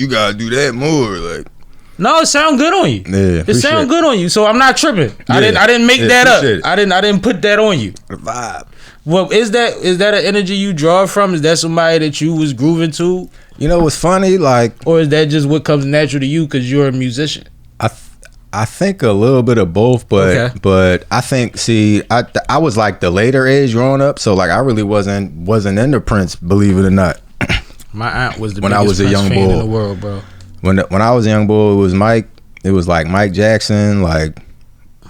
gotta do that more. Like, No, it sound good on you. Yeah, it sound good on you. So I'm not tripping. I didn't make that up. I didn't put that on you. The vibe. Well, is that an energy you draw from? Is that somebody that you was grooving to? You know what's funny? Like, or is that just what comes natural to you because you're a musician? I think a little bit of both, but I think I was like the later age growing up, so like I really wasn't into Prince, believe it or not. My aunt was the when biggest I was a Prince young fan boy in the world, bro. When I was a young boy, it was Mike. It was like Mike Jackson, like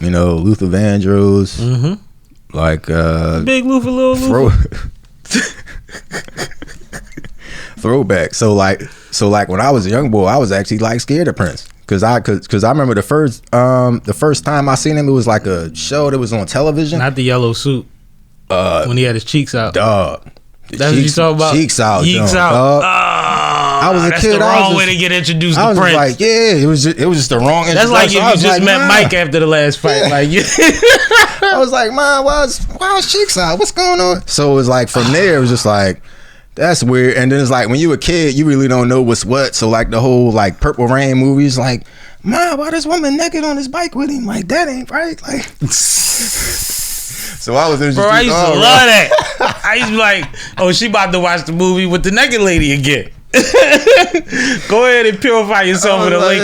Luther Vandross, like Big Luther, Little Luther. Throwback. So like when I was a young boy, I was actually like scared of Prince because I remember the first time I seen him, it was like a show that was on television. Not the yellow suit. When he had his cheeks out. Dog. That's what you talking about? Cheeks out. Cheeks out. I was a that's kid. The wrong way to get introduced to Prince. I was like, yeah, it was just the wrong. That's like if you just met Mike after the last fight. Yeah. Like, I was like, man, why is Cheeks out? What's going on? So it was like from there, it was just like, that's weird. And then it's like when you a kid, you really don't know what's what. So like the whole like Purple Rain movies, like, man, why this woman naked on his bike with him? Like that ain't right. Like. So I was introduced. Bro, I used to love that. I used to be like, oh, she about to watch the movie with the naked lady again. Go ahead and purify yourself in the lake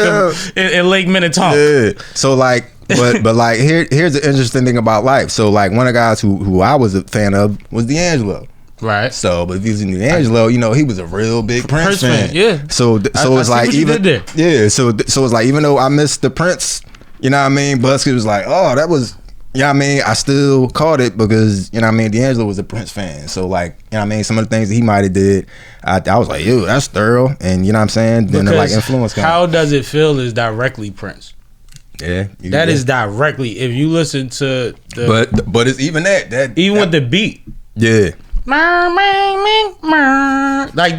in Lake Minnetonka. Yeah. So like, but like here's the interesting thing about life. So like one of the guys who I was a fan of was D'Angelo. Right. So, but if you was in D'Angelo, he was a real big Prince fan. Yeah. So it's like even so it's like even though I missed the Prince, you know what I mean? Buskey was like, oh, that was. You know what I mean? I still caught it because, D'Angelo was a Prince fan. So, like, some of the things that he might have did, I was like, yo, that's thorough. And, you know what I'm saying? Then the, like, influence came. How Does It Feel is directly Prince. Yeah. That is directly. If you listen to the... But it's even that even with the beat. Yeah. Like,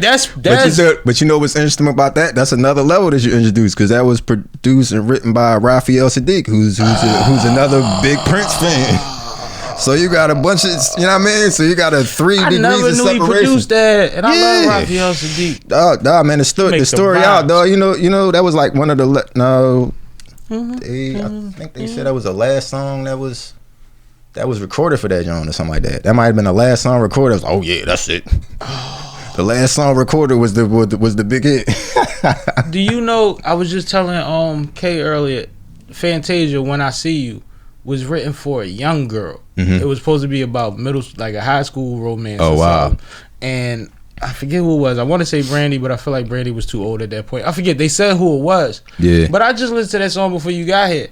that's but you know what's interesting about that? That's another level that you introduced because that was produced and written by Raphael Sadiq, who's another big Prince fan. So you got a bunch of, you know what I mean? So you got a 3 degrees of separation. I never knew he produced that, and I love Raphael Sadiq. Dog, man, the story out, dog. You know that was like one of the I think they said that was the last song that was recorded for that joint or something like that. That might have been the last song recorded. I was like, oh yeah, that's it. The last song recorded was the big hit. Do you know? I was just telling Kay earlier. Fantasia, When I See You, was written for a young girl. Mm-hmm. It was supposed to be about like a high school romance. Oh wow! And I forget who it was. I want to say Brandy, but I feel like Brandy was too old at that point. I forget. They said who it was. Yeah. But I just listened to that song before you got here.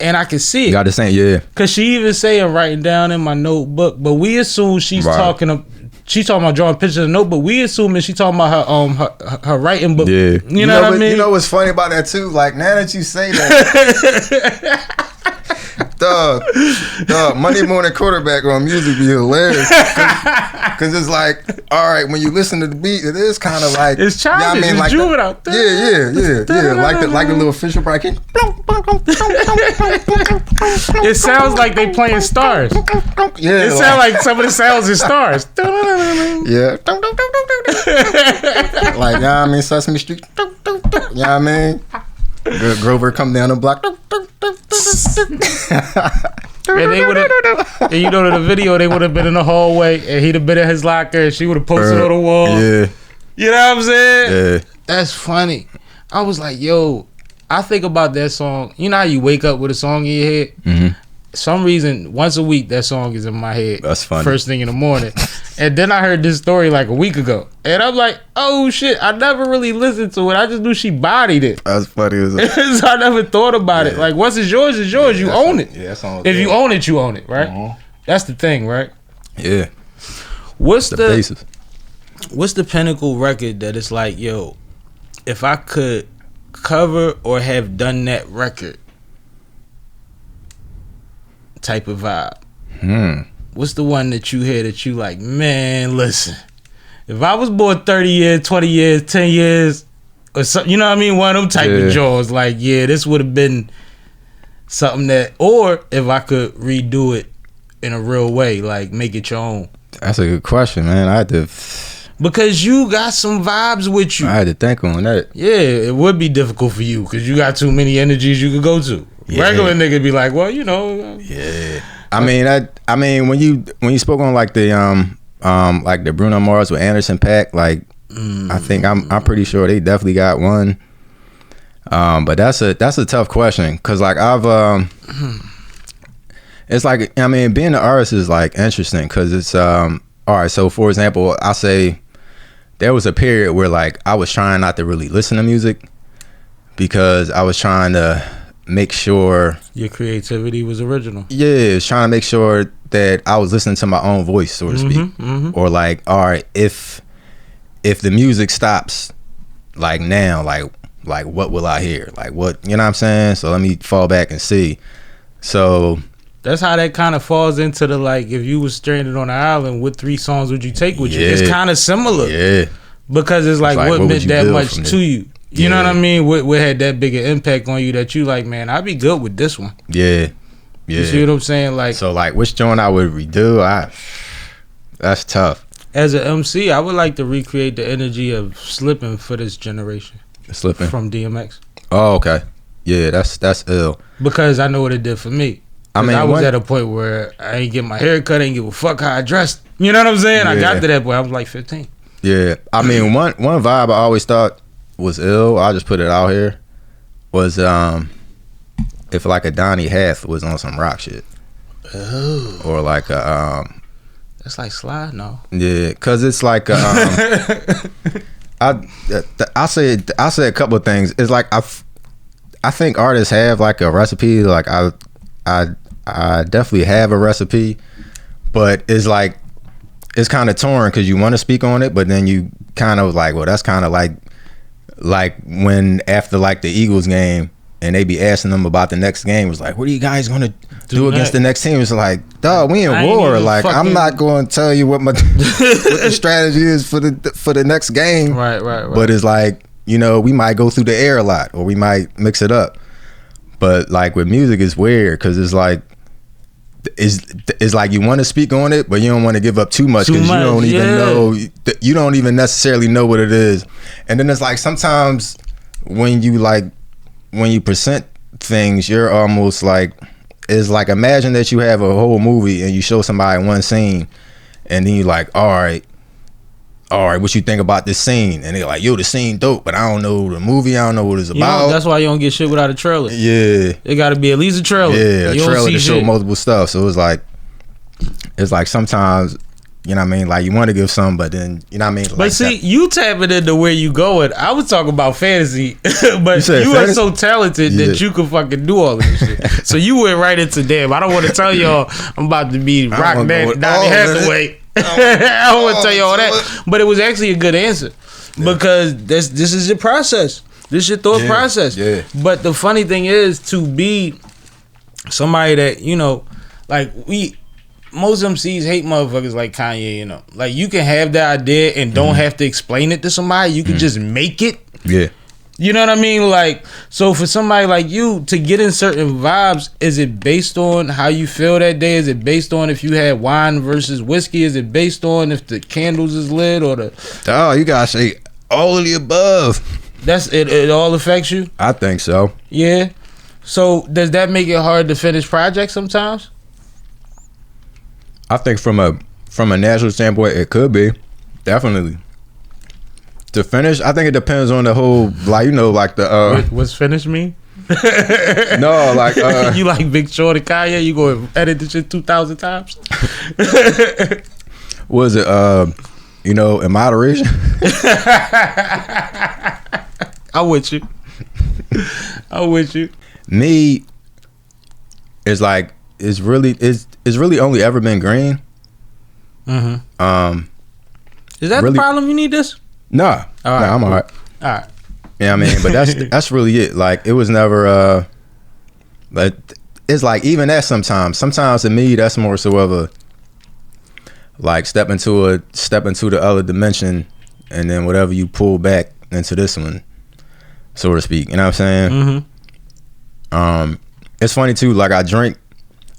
And I can see it. Got the same, yeah. Cause she even say I'm writing down in my notebook, but we assume she's talking about drawing pictures in the notebook. We assuming she talking about her writing book. Yeah. You know what I mean? You know what's funny about that too? Like now that you say that, dog, Monday Morning Quarterback on music be hilarious. Cause it's like, all right, when you listen to the beat, it is kind of like it's childish, it's juvenile. Yeah. Like the little Fisher bracket. It sounds like they playing stars. Yeah, it sounds like some of the sounds is stars. Yeah. Like, you know what I mean? Sesame Street. You know what I mean? Grover come down the block. And they would have, and you know, in the video, they would have been in the hallway, and he'd have been in his locker, and she would have posted on the wall. Yeah, you know what I'm saying? Yeah, that's funny. I was like, yo, I think about that song. You know how you wake up with a song in your head? Mm-hmm. Some reason, once a week, that song is in my head. That's funny. First thing in the morning. And then I heard this story like a week ago. And I'm like, oh shit, I never really listened to it. I just knew she bodied it. That's funny. So I never thought about it. Like, once it's yours, it's yours. You own it. Yeah, that song if you own it, you own it, right? Uh-huh. That's the thing, right? Yeah. What's the basis? What's the pinnacle record that it's like, yo, if I could cover or have done that record type of vibe? What's the one that you hear that you like, man, listen, if I was born 30 years, 20 years, 10 years, or something, you know what I mean? One of them type of jaws, like, yeah, this would have been something that, or if I could redo it in a real way, like make it your own. That's a good question, man. I had to, Because you got some vibes with you. I had to think on that. Yeah, it would be difficult for you because you got too many energies you could go to. Yeah. Regular nigga be like, well, you know. Yeah. I mean, when you spoke on like the Bruno Mars with Anderson .Paak, like I think I'm pretty sure they definitely got one. But that's a tough question because like it's like, I mean, being an artist is like interesting because it's all right. So for example, I say there was a period where like I was trying not to really listen to music because I was trying to make sure your creativity was original. Yeah, was trying to make sure that I was listening to my own voice, so to speak. Or like, all right, if the music stops, like now, like what will I hear? Like what, you know what I'm saying? So let me fall back and see. So that's how that kind of falls into the like, if you was stranded on an island, what 3 songs would you take with you? It's kind of similar. Yeah. Because it's like what meant that much to you? You know what I mean? What had that bigger impact on you that you like, man, I'd be good with this one. Yeah. Yeah. You see what I'm saying? Like, so like which joint I would redo, that's tough. As an MC, I would like to recreate the energy of Slippin' for this generation. Slippin' from DMX. Oh, okay. Yeah, that's ill. Because I know what it did for me. I mean, I was at a point where I ain't get my hair cut, I ain't give a fuck how I dressed. You know what I'm saying? Yeah. I got to that point. I was like 15. Yeah. I mean, one vibe I always thought was ill, I'll just put it out here, was if like a Donny Hath was on some rock shit. Oh. Or like a that's like Sly, no. Yeah, cause it's like I say a couple of things. It's like I think artists have like a recipe. Like I definitely have a recipe, but it's like it's kind of torn because you want to speak on it, but then you kind of like, well, that's kind of like when after like the Eagles game and they be asking them about the next game, it's like, what are you guys gonna do against the next team? It's like, dog, we in war. Like, I'm not going to tell you what what the strategy is for the next game. Right. But it's like, you know, we might go through the air a lot, or we might mix it up. But like with music, it's weird because it's like you want to speak on it, but you don't want to give up too much because you don't even know. You don't even necessarily know what it is. And then it's like sometimes when you present things, you're almost like, it's like, imagine that you have a whole movie and you show somebody one scene, and then you're like, all right, what you think about this scene? And they're like, yo, the scene dope, but I don't know the movie, I don't know what it's about. That's why you don't get shit without a trailer. Yeah. It got to be at least a trailer. Yeah, a trailer to show multiple stuff. So it's like sometimes, you know what I mean? Like you want to give some, but then, you know what I mean? Like but see, you tapping into where you going. I was talking about fantasy, but you are so talented that you can fucking do all of this shit. So you went right into damn. I don't want to tell y'all I'm about to be Rock Donny Hathaway. I don't want to tell you all that. But it was actually a good answer because this is your process. This is your thought process. Yeah. But the funny thing is to be somebody that, you know, like most MCs hate motherfuckers like Kanye, you know. Like you can have the idea and don't have to explain it to somebody. You can just make it. Yeah. You know what I mean? Like, so for somebody like you to get in certain vibes, is it based on how you feel that day? Is it based on if you had wine versus whiskey? Is it based on if the candles is lit or the... Oh, you gotta say all of the above. That's it. It all affects you? I think so. Yeah. So does that make it hard to finish projects sometimes? I think from a natural standpoint, it could be. Definitely. To finish, I think it depends on the whole, like, you know, like the What's finish mean? No, like you like Big Short and Kanye, you go edit this shit 2,000 times. What is it? You know, in moderation. I'm with you. Me, it's like it's really only ever been green. Mm-hmm. Is that really the problem? You need this? Nah. All right, I'm all right. All right. Yeah, I mean, but that's really it. Like, it was never but it's like even that sometimes to me that's more so of a like step into the other dimension, and then whatever you pull back into this one, so to speak. You know what I'm saying? Mm-hmm. It's funny too. Like I drink,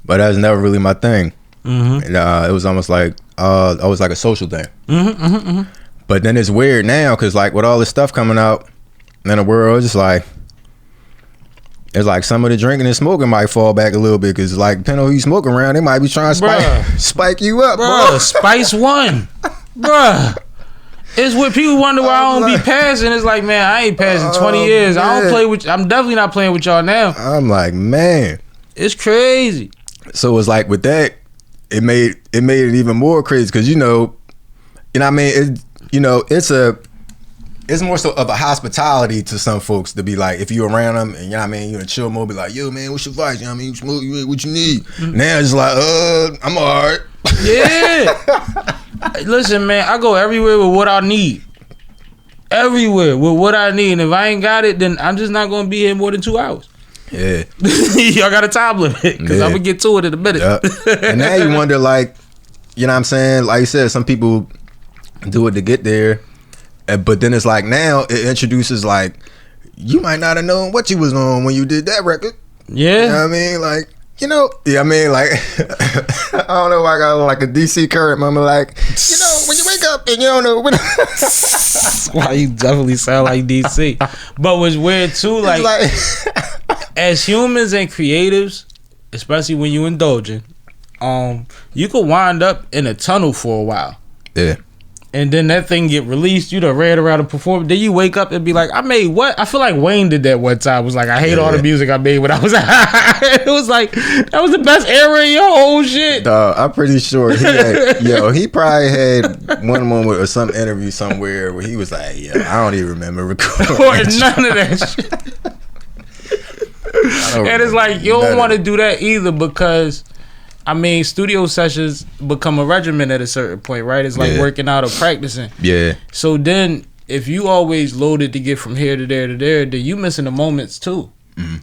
but that's never really my thing. Mm-hmm. And, it was almost like always like a social thing. Mm-hmm, mm-hmm, mm-hmm. But then it's weird now because like with all this stuff coming out in the world, it's like some of the drinking and smoking might fall back a little bit because like depending on who you smoking around, they might be trying to spike you up, bro. Spice one, bruh. It's what people wonder why I don't be passing. It's like, man, I ain't passing 20 years. I don't play with. I'm definitely not playing with y'all now. I'm like, man, it's crazy. So it's like with that, it made it even more crazy because you know what I mean. It's more so of a hospitality to some folks to be like, if you around them and you know what I mean, you in a chill mode, be like, yo man, what's your vice? You know what I mean, you smoke, what you need? Now it's like, I'm alright. Yeah. Listen, man, I go everywhere with what I need. Everywhere with what I need. And if I ain't got it, then I'm just not gonna be here more than 2 hours. Yeah. Y'all got a time limit because I'm gonna get to it in a minute. And now you wonder, like, you know what I'm saying? Like you said, some people do it to get there. But then it's like now it introduces like you might not have known what you was on when you did that record. Yeah. You know what I mean? Like, you know, yeah, I mean, like, I don't know why I got like a DC Current mama, like, you know, when you wake up and you don't know when. Why you definitely sound like DC. But what's weird too, like as humans and creatives, especially when you indulging, you could wind up in a tunnel for a while. Yeah. And then that thing get released, you done ran around and performed. Then you wake up and be like, I made what? I feel like Wayne did that one time. It was like, I hate all the music I made when I was it was like, that was the best era in your whole shit. I'm pretty sure he probably had one moment or some interview somewhere where he was like, I don't even remember recording. Or none of that shit. And it's like, you don't want to do that either because I mean, studio sessions become a regimen at a certain point, right? It's like working out or practicing. Yeah. So then, if you always loaded to get from here to there to there, then you missing the moments too. Mm-hmm.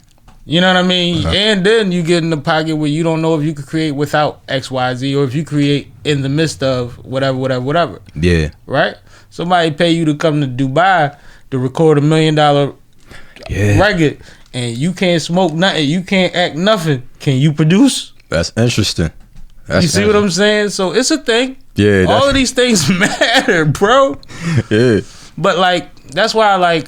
You know what I mean? Uh-huh. And then you get in the pocket where you don't know if you could create without X, Y, Z, or if you create in the midst of whatever. Yeah. Right? Somebody pay you to come to Dubai to record $1 million record, and you can't smoke nothing, you can't act nothing. Can you produce? That's interesting. You see what I'm saying? So it's a thing. Yeah. All of these things matter, bro. Yeah. But like, that's why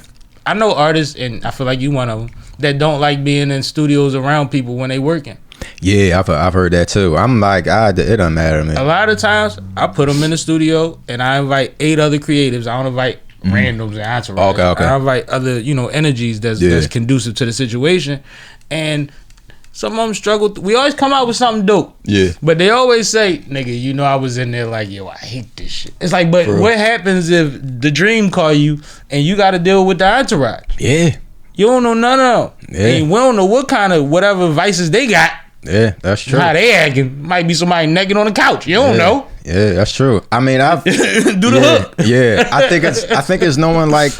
I know artists, and I feel like you one of them, that don't like being in studios around people when they working. Yeah, I've heard that too. I'm like, it doesn't matter to me. A lot of times, I put them in the studio and I invite 8 other creatives. I don't invite randoms and entourage. Okay. I invite other, energies that's conducive to the situation. And some of them struggle. We always come out with something dope. Yeah. But they always say, nigga, I was in there like, yo, I hate this shit. It's like, but what happens if the dream call you and you got to deal with the entourage? Yeah. You don't know none of them. Yeah. And we don't know what kind of whatever vices they got. Yeah, that's true. How they acting. Might be somebody naked on the couch. You don't know. Yeah, that's true. I mean, I've... do the hook. Yeah. I think it's knowing, like,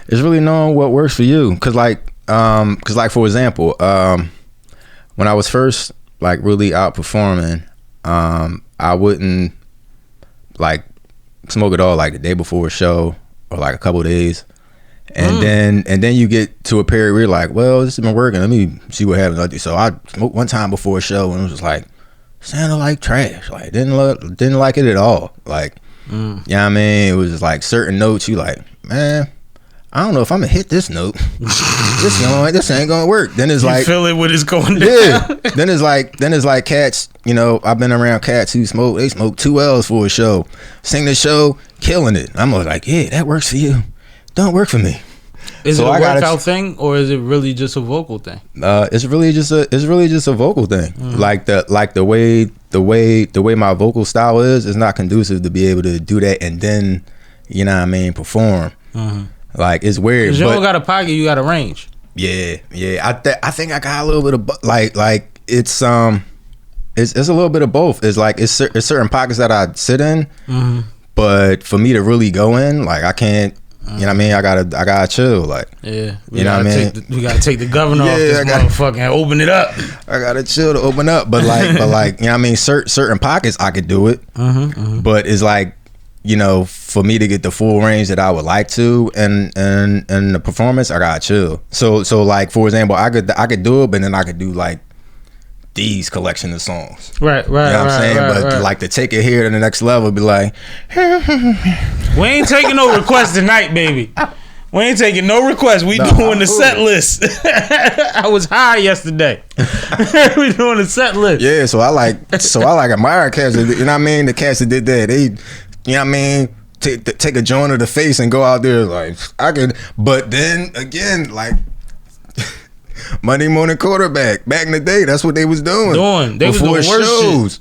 it's really knowing what works for you. Because, for example... when I was first like really out performing, I wouldn't like smoke at all like the day before a show or like a couple of days, and then you get to a period where you're like, well, this has been working. Let me see what happens. So I smoked one time before a show and it was just like sounded like trash. Like didn't like it at all. Like you know what I mean? It was just like certain notes you like, man, I don't know if I'm gonna hit this note. This ain't gonna work. Then it's like, you feel it when it's going down. Yeah. Then it's like cats. I've been around cats who smoke. They smoke 2 L's for a show, sing the show, killing it. I'm like, yeah, that works for you. Don't work for me. Is it a workout thing or is it really just a vocal thing? It's really just a vocal thing. Mm-hmm. The way my vocal style is not conducive to be able to do that and then perform. Mm-hmm. Like it's weird. Cause you don't got a pocket, you got a range. Yeah. I think I got a little bit of like it's a little bit of both. It's like it's certain pockets that I sit in, but for me to really go in, like I can't. You know what I mean? I gotta chill. Like you know what I mean? We gotta take the governor off this motherfucker and open it up. I gotta chill to open up, but like you know what I mean? Certain pockets I could do it, but it's like. For me to get the full range that I would like to and the performance, I gotta chill. So like for example, I could do it, but then I could do like these collection of songs. Right. You know what I'm saying? But like to take it here to the next level, be like, we ain't taking no requests tonight, baby. We ain't taking no requests. We doing the set list. I was high yesterday. We doing the set list. Yeah, so I like admire cats. You know what I mean? The cats that did that, they, you know what I mean? Take a joint of the face and go out there like I could. But then again, like Monday morning quarterback back in the day, that's what they was doing. They was doing worse shows.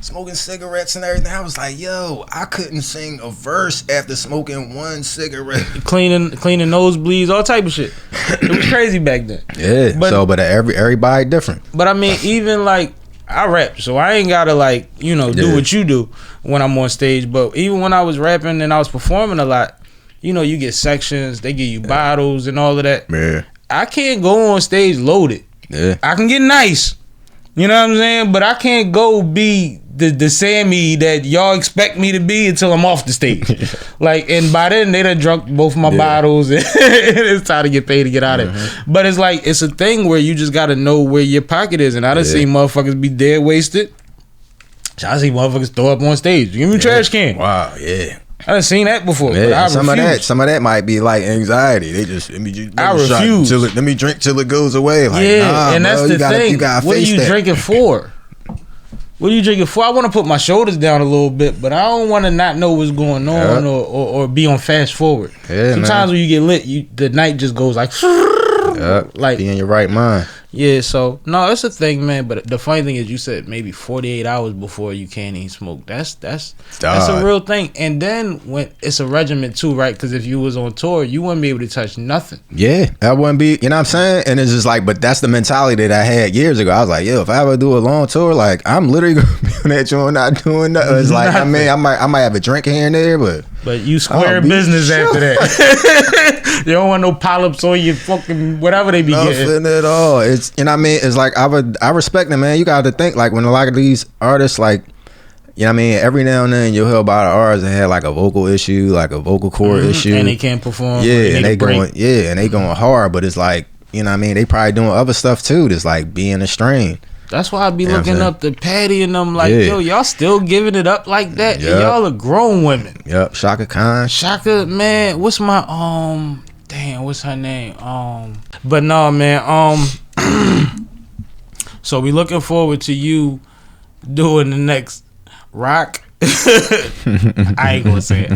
Smoking cigarettes and everything. I was like, yo, I couldn't sing a verse after smoking one cigarette. Cleaning nosebleeds, all type of shit. It was crazy back then. Yeah. But everybody different. But I mean, even like I rap, so I ain't gotta like, you know, do what you do when I'm on stage. But even when I was rapping and I was performing a lot, you know, you get sections, they give you bottles and all of that. Yeah. I can't go on stage loaded. Yeah. I can get nice. You know what I'm saying? But I can't go be the Sammie that y'all expect me to be until I'm off the stage. Like, and by then they done drunk both my bottles and it's time to get paid to get out of it. But it's like, it's a thing where you just gotta know where your pocket is. And I done seen motherfuckers be dead wasted. I see motherfuckers throw up on stage. Give me a trash can. Wow, yeah. I done seen that before. Yeah, but I some refuse. of that might be like anxiety. They just let me refuse. Let me drink till it goes away. Like, and that's the thing. What are you drinking for? What are you drinking for? I want to put my shoulders down a little bit, but I don't want to not know what's going on or be on fast forward. Yeah, sometimes when you get lit, the night just goes like like be in your right mind. Yeah, so no, it's a thing, man. But the funny thing is, you said maybe 48 hours before you can't even smoke. That's a real thing. And then when it's a regimen too, right? Because if you was on tour, you wouldn't be able to touch nothing. Yeah, that wouldn't be. You know what I'm saying? And it's just like, but that's the mentality that I had years ago. I was like, yo, if I ever do a long tour, like I'm literally gonna be on that joint, not doing nothing. It's like, I mean, I might have a drink here and there, but you square business after that. You don't want no polyps on your fucking whatever they be getting. Nothing at all. It's, you know what I mean? It's like I respect them, man. You got to think like when a lot of these artists, like, you know what I mean, every now and then you'll hear about an artist that had like a vocal issue, like a vocal cord issue, and they can't perform. Yeah, and they going hard, but it's like, you know what I mean, they probably doing other stuff too. That's like being a strain. That's why I be looking up to Patty and them like, yo, y'all still giving it up like that? Yep. And y'all are grown women. Yep, Shaka Khan. Shaka, man, what's my damn, what's her name? But no, man, so we looking forward to you doing the next rock. I ain't gonna say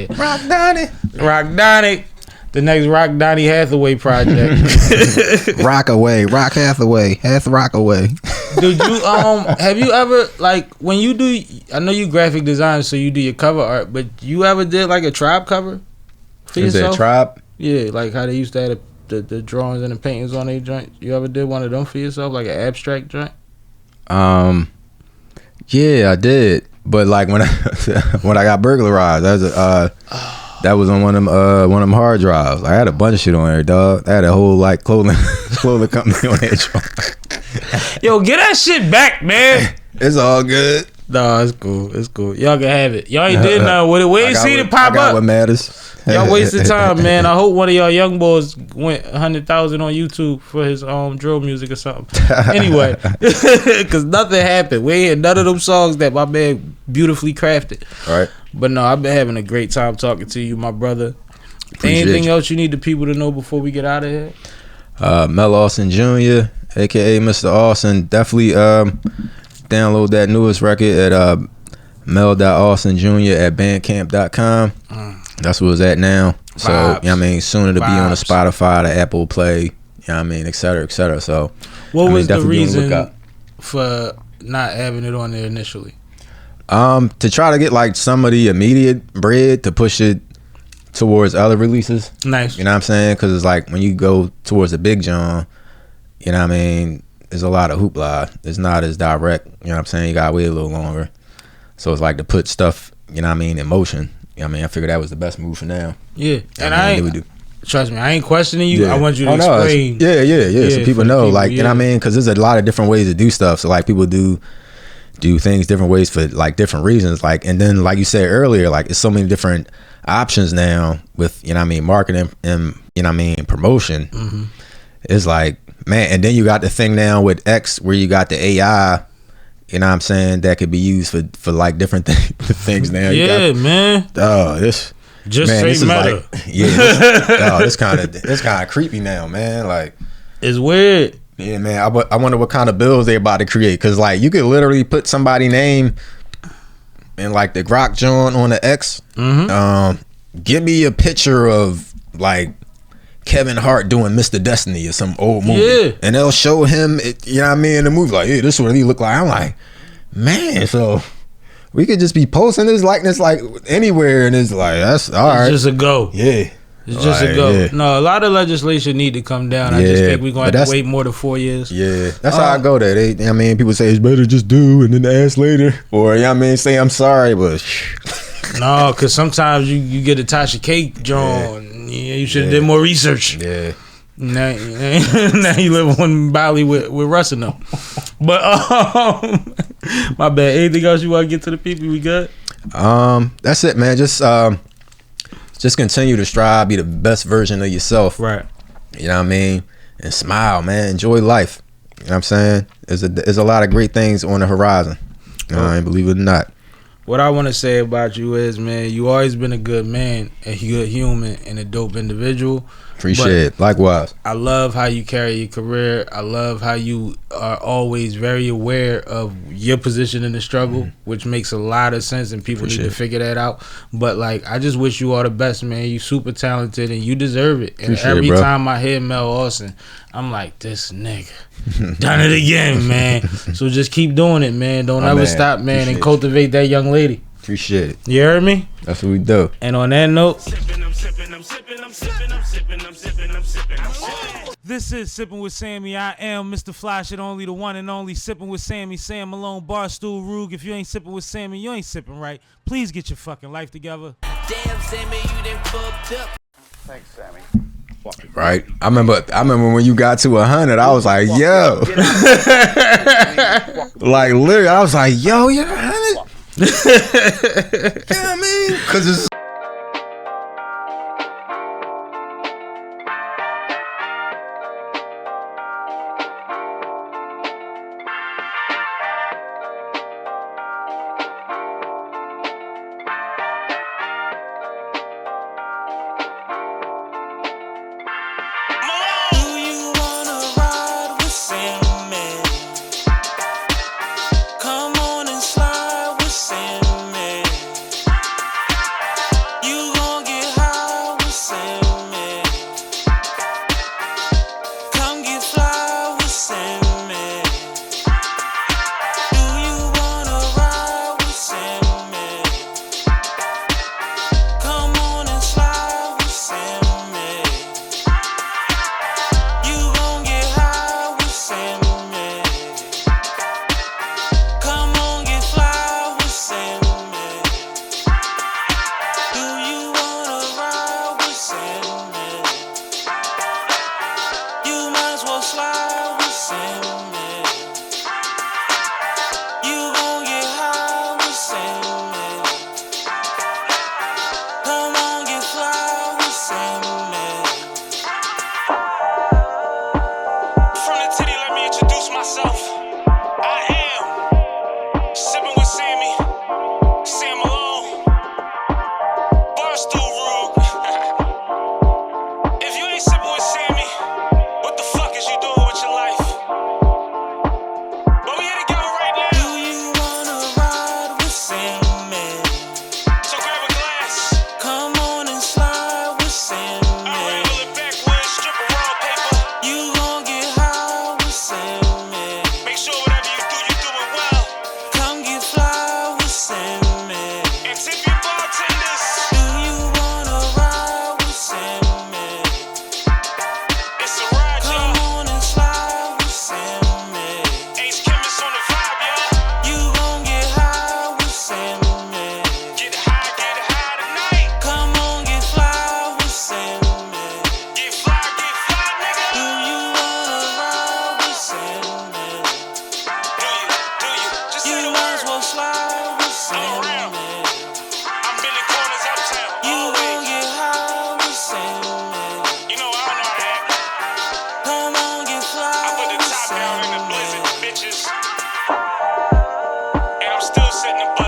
it. Rock Donnie. The next Rock Donnie Hathaway project. Rock Hathaway. Did you have you ever, like, when you do, I know you graphic design, so you do your cover art, but you ever did like a Tribe cover for yourself? Is that Tribe? Yeah, like how they used to have the drawings and the paintings on their joints. You ever did one of them for yourself, like an abstract joint? Yeah, I did. But like when I got burglarized, that was on one of them hard drives. I had a bunch of shit on there, dog. I had a whole like clothing company on that joint. Yo, get that shit back, man. It's all good. No, it's cool. Y'all can have it. Y'all ain't did nothing with it. We ain't seen it pop up. What matters. Y'all wasted time, man. I hope one of y'all young boys went 100,000 on YouTube for his drill music or something. Anyway, because nothing happened. We ain't had none of them songs that my man beautifully crafted. All right. But no, I've been having a great time talking to you, my brother. Appreciate Anything you. else you need the people to know before we get out of here? Mel Alston Jr., aka Mr. Alston. Definitely download that newest record at mel.alstonjr@bandcamp.com. That's where it's at now. So, you know what I mean, soon to be on the Spotify, the Apple Play, you know what I mean, et cetera, et cetera. So, what was the reason for not having it on there initially? To try to get like some of the immediate bread to push it towards other releases. Nice. You know what I'm saying? Because it's like when you go towards the big John, you know what I mean, there's a lot of hoopla. It's not as direct. You know what I'm saying? You gotta wait a little longer. So it's like to put stuff, you know what I mean, in motion. You know what I mean? I figured that was the best move for now. Yeah. And trust me, I ain't questioning you. Yeah. I want you to explain. Yeah. So people know, like, you know what I mean? Because there's a lot of different ways to do stuff. So like people do things different ways for like different reasons. Like, and then like you said earlier, like it's so many different options now with, you know what I mean, marketing and, you know what I mean, promotion. Mm-hmm. It's like, Man, and then you got the thing now with X where you got the AI, you know what I'm saying, that could be used for like different things now. Yeah, man. Oh, this Just man, say this is meta. like, this kind of creepy now, man. Like, It's weird. yeah, man. I wonder what kind of bills they about to create, because like you could literally put somebody's name in like the Grok joint on the X. Give me a picture of like Kevin Hart doing Mr. Destiny or some old movie, Yeah. and they'll show him, you know what I mean, in the movie, like, hey, this is what he look like. I'm like, man, so we could just be posting this likeness like anywhere, and it's like, that's all right. It's just a go. Yeah. It's just a Like, go. yeah. No, a lot of legislation need to come down. I just Yeah, think we're going but to have that's- to wait more than 4 years. Yeah, that's how I go there. I mean, people say it's better just do and then ask later, or you know what I mean, say I'm sorry, but No, because sometimes you get a Tasha Cake drawn. Yeah, you should have did more research. yeah. Now you live on Bali with Russ and them. But my bad. Anything else you want to get to the people? We good? That's it, man. Just continue to strive, be the best version of yourself. Right. You know what I mean, and smile, man. Enjoy life. You know what I'm saying? There's a lot of great things on the horizon. I believe it or not. What I want to say about you is, man, you always been a good man, a good human, and a dope individual. Appreciate it. Likewise. I love how you carry your career. I love how you are always very aware of your position in the struggle, which makes a lot of sense, and people need to figure that out. But like, I just wish you all the best, man. You super talented, and you deserve it. And Appreciate every it, bro. time I hear Mel Alston, I'm like, this nigga done it again, man. So just keep doing it, man. Don't ever man. stop, man, Appreciate and it. cultivate that young lady. Appreciate it. You heard me? That's what we do. And on that note, Sippin', I'm sippin', I'm sippin', I'm sippin', I'm sippin', I'm sippin', I'm sippin', I'm sippin'. this is Sippin' with Sammie. I am Mr. Fly Shit, only the one and only Sippin' with Sammie. Sam Malone, Barstool, Rug. If you ain't sippin' with Sammie, you ain't sippin' right. Please get your fucking life together. Damn, Sammie, you done fucked up. Thanks, Sammy. Right. I remember when you got to 100, I was like, yo. Like literally, I was like, yo, you're 100. You know what I mean? Because it's Do you wanna ride with Sammie? Come on and slide with Sammie. in the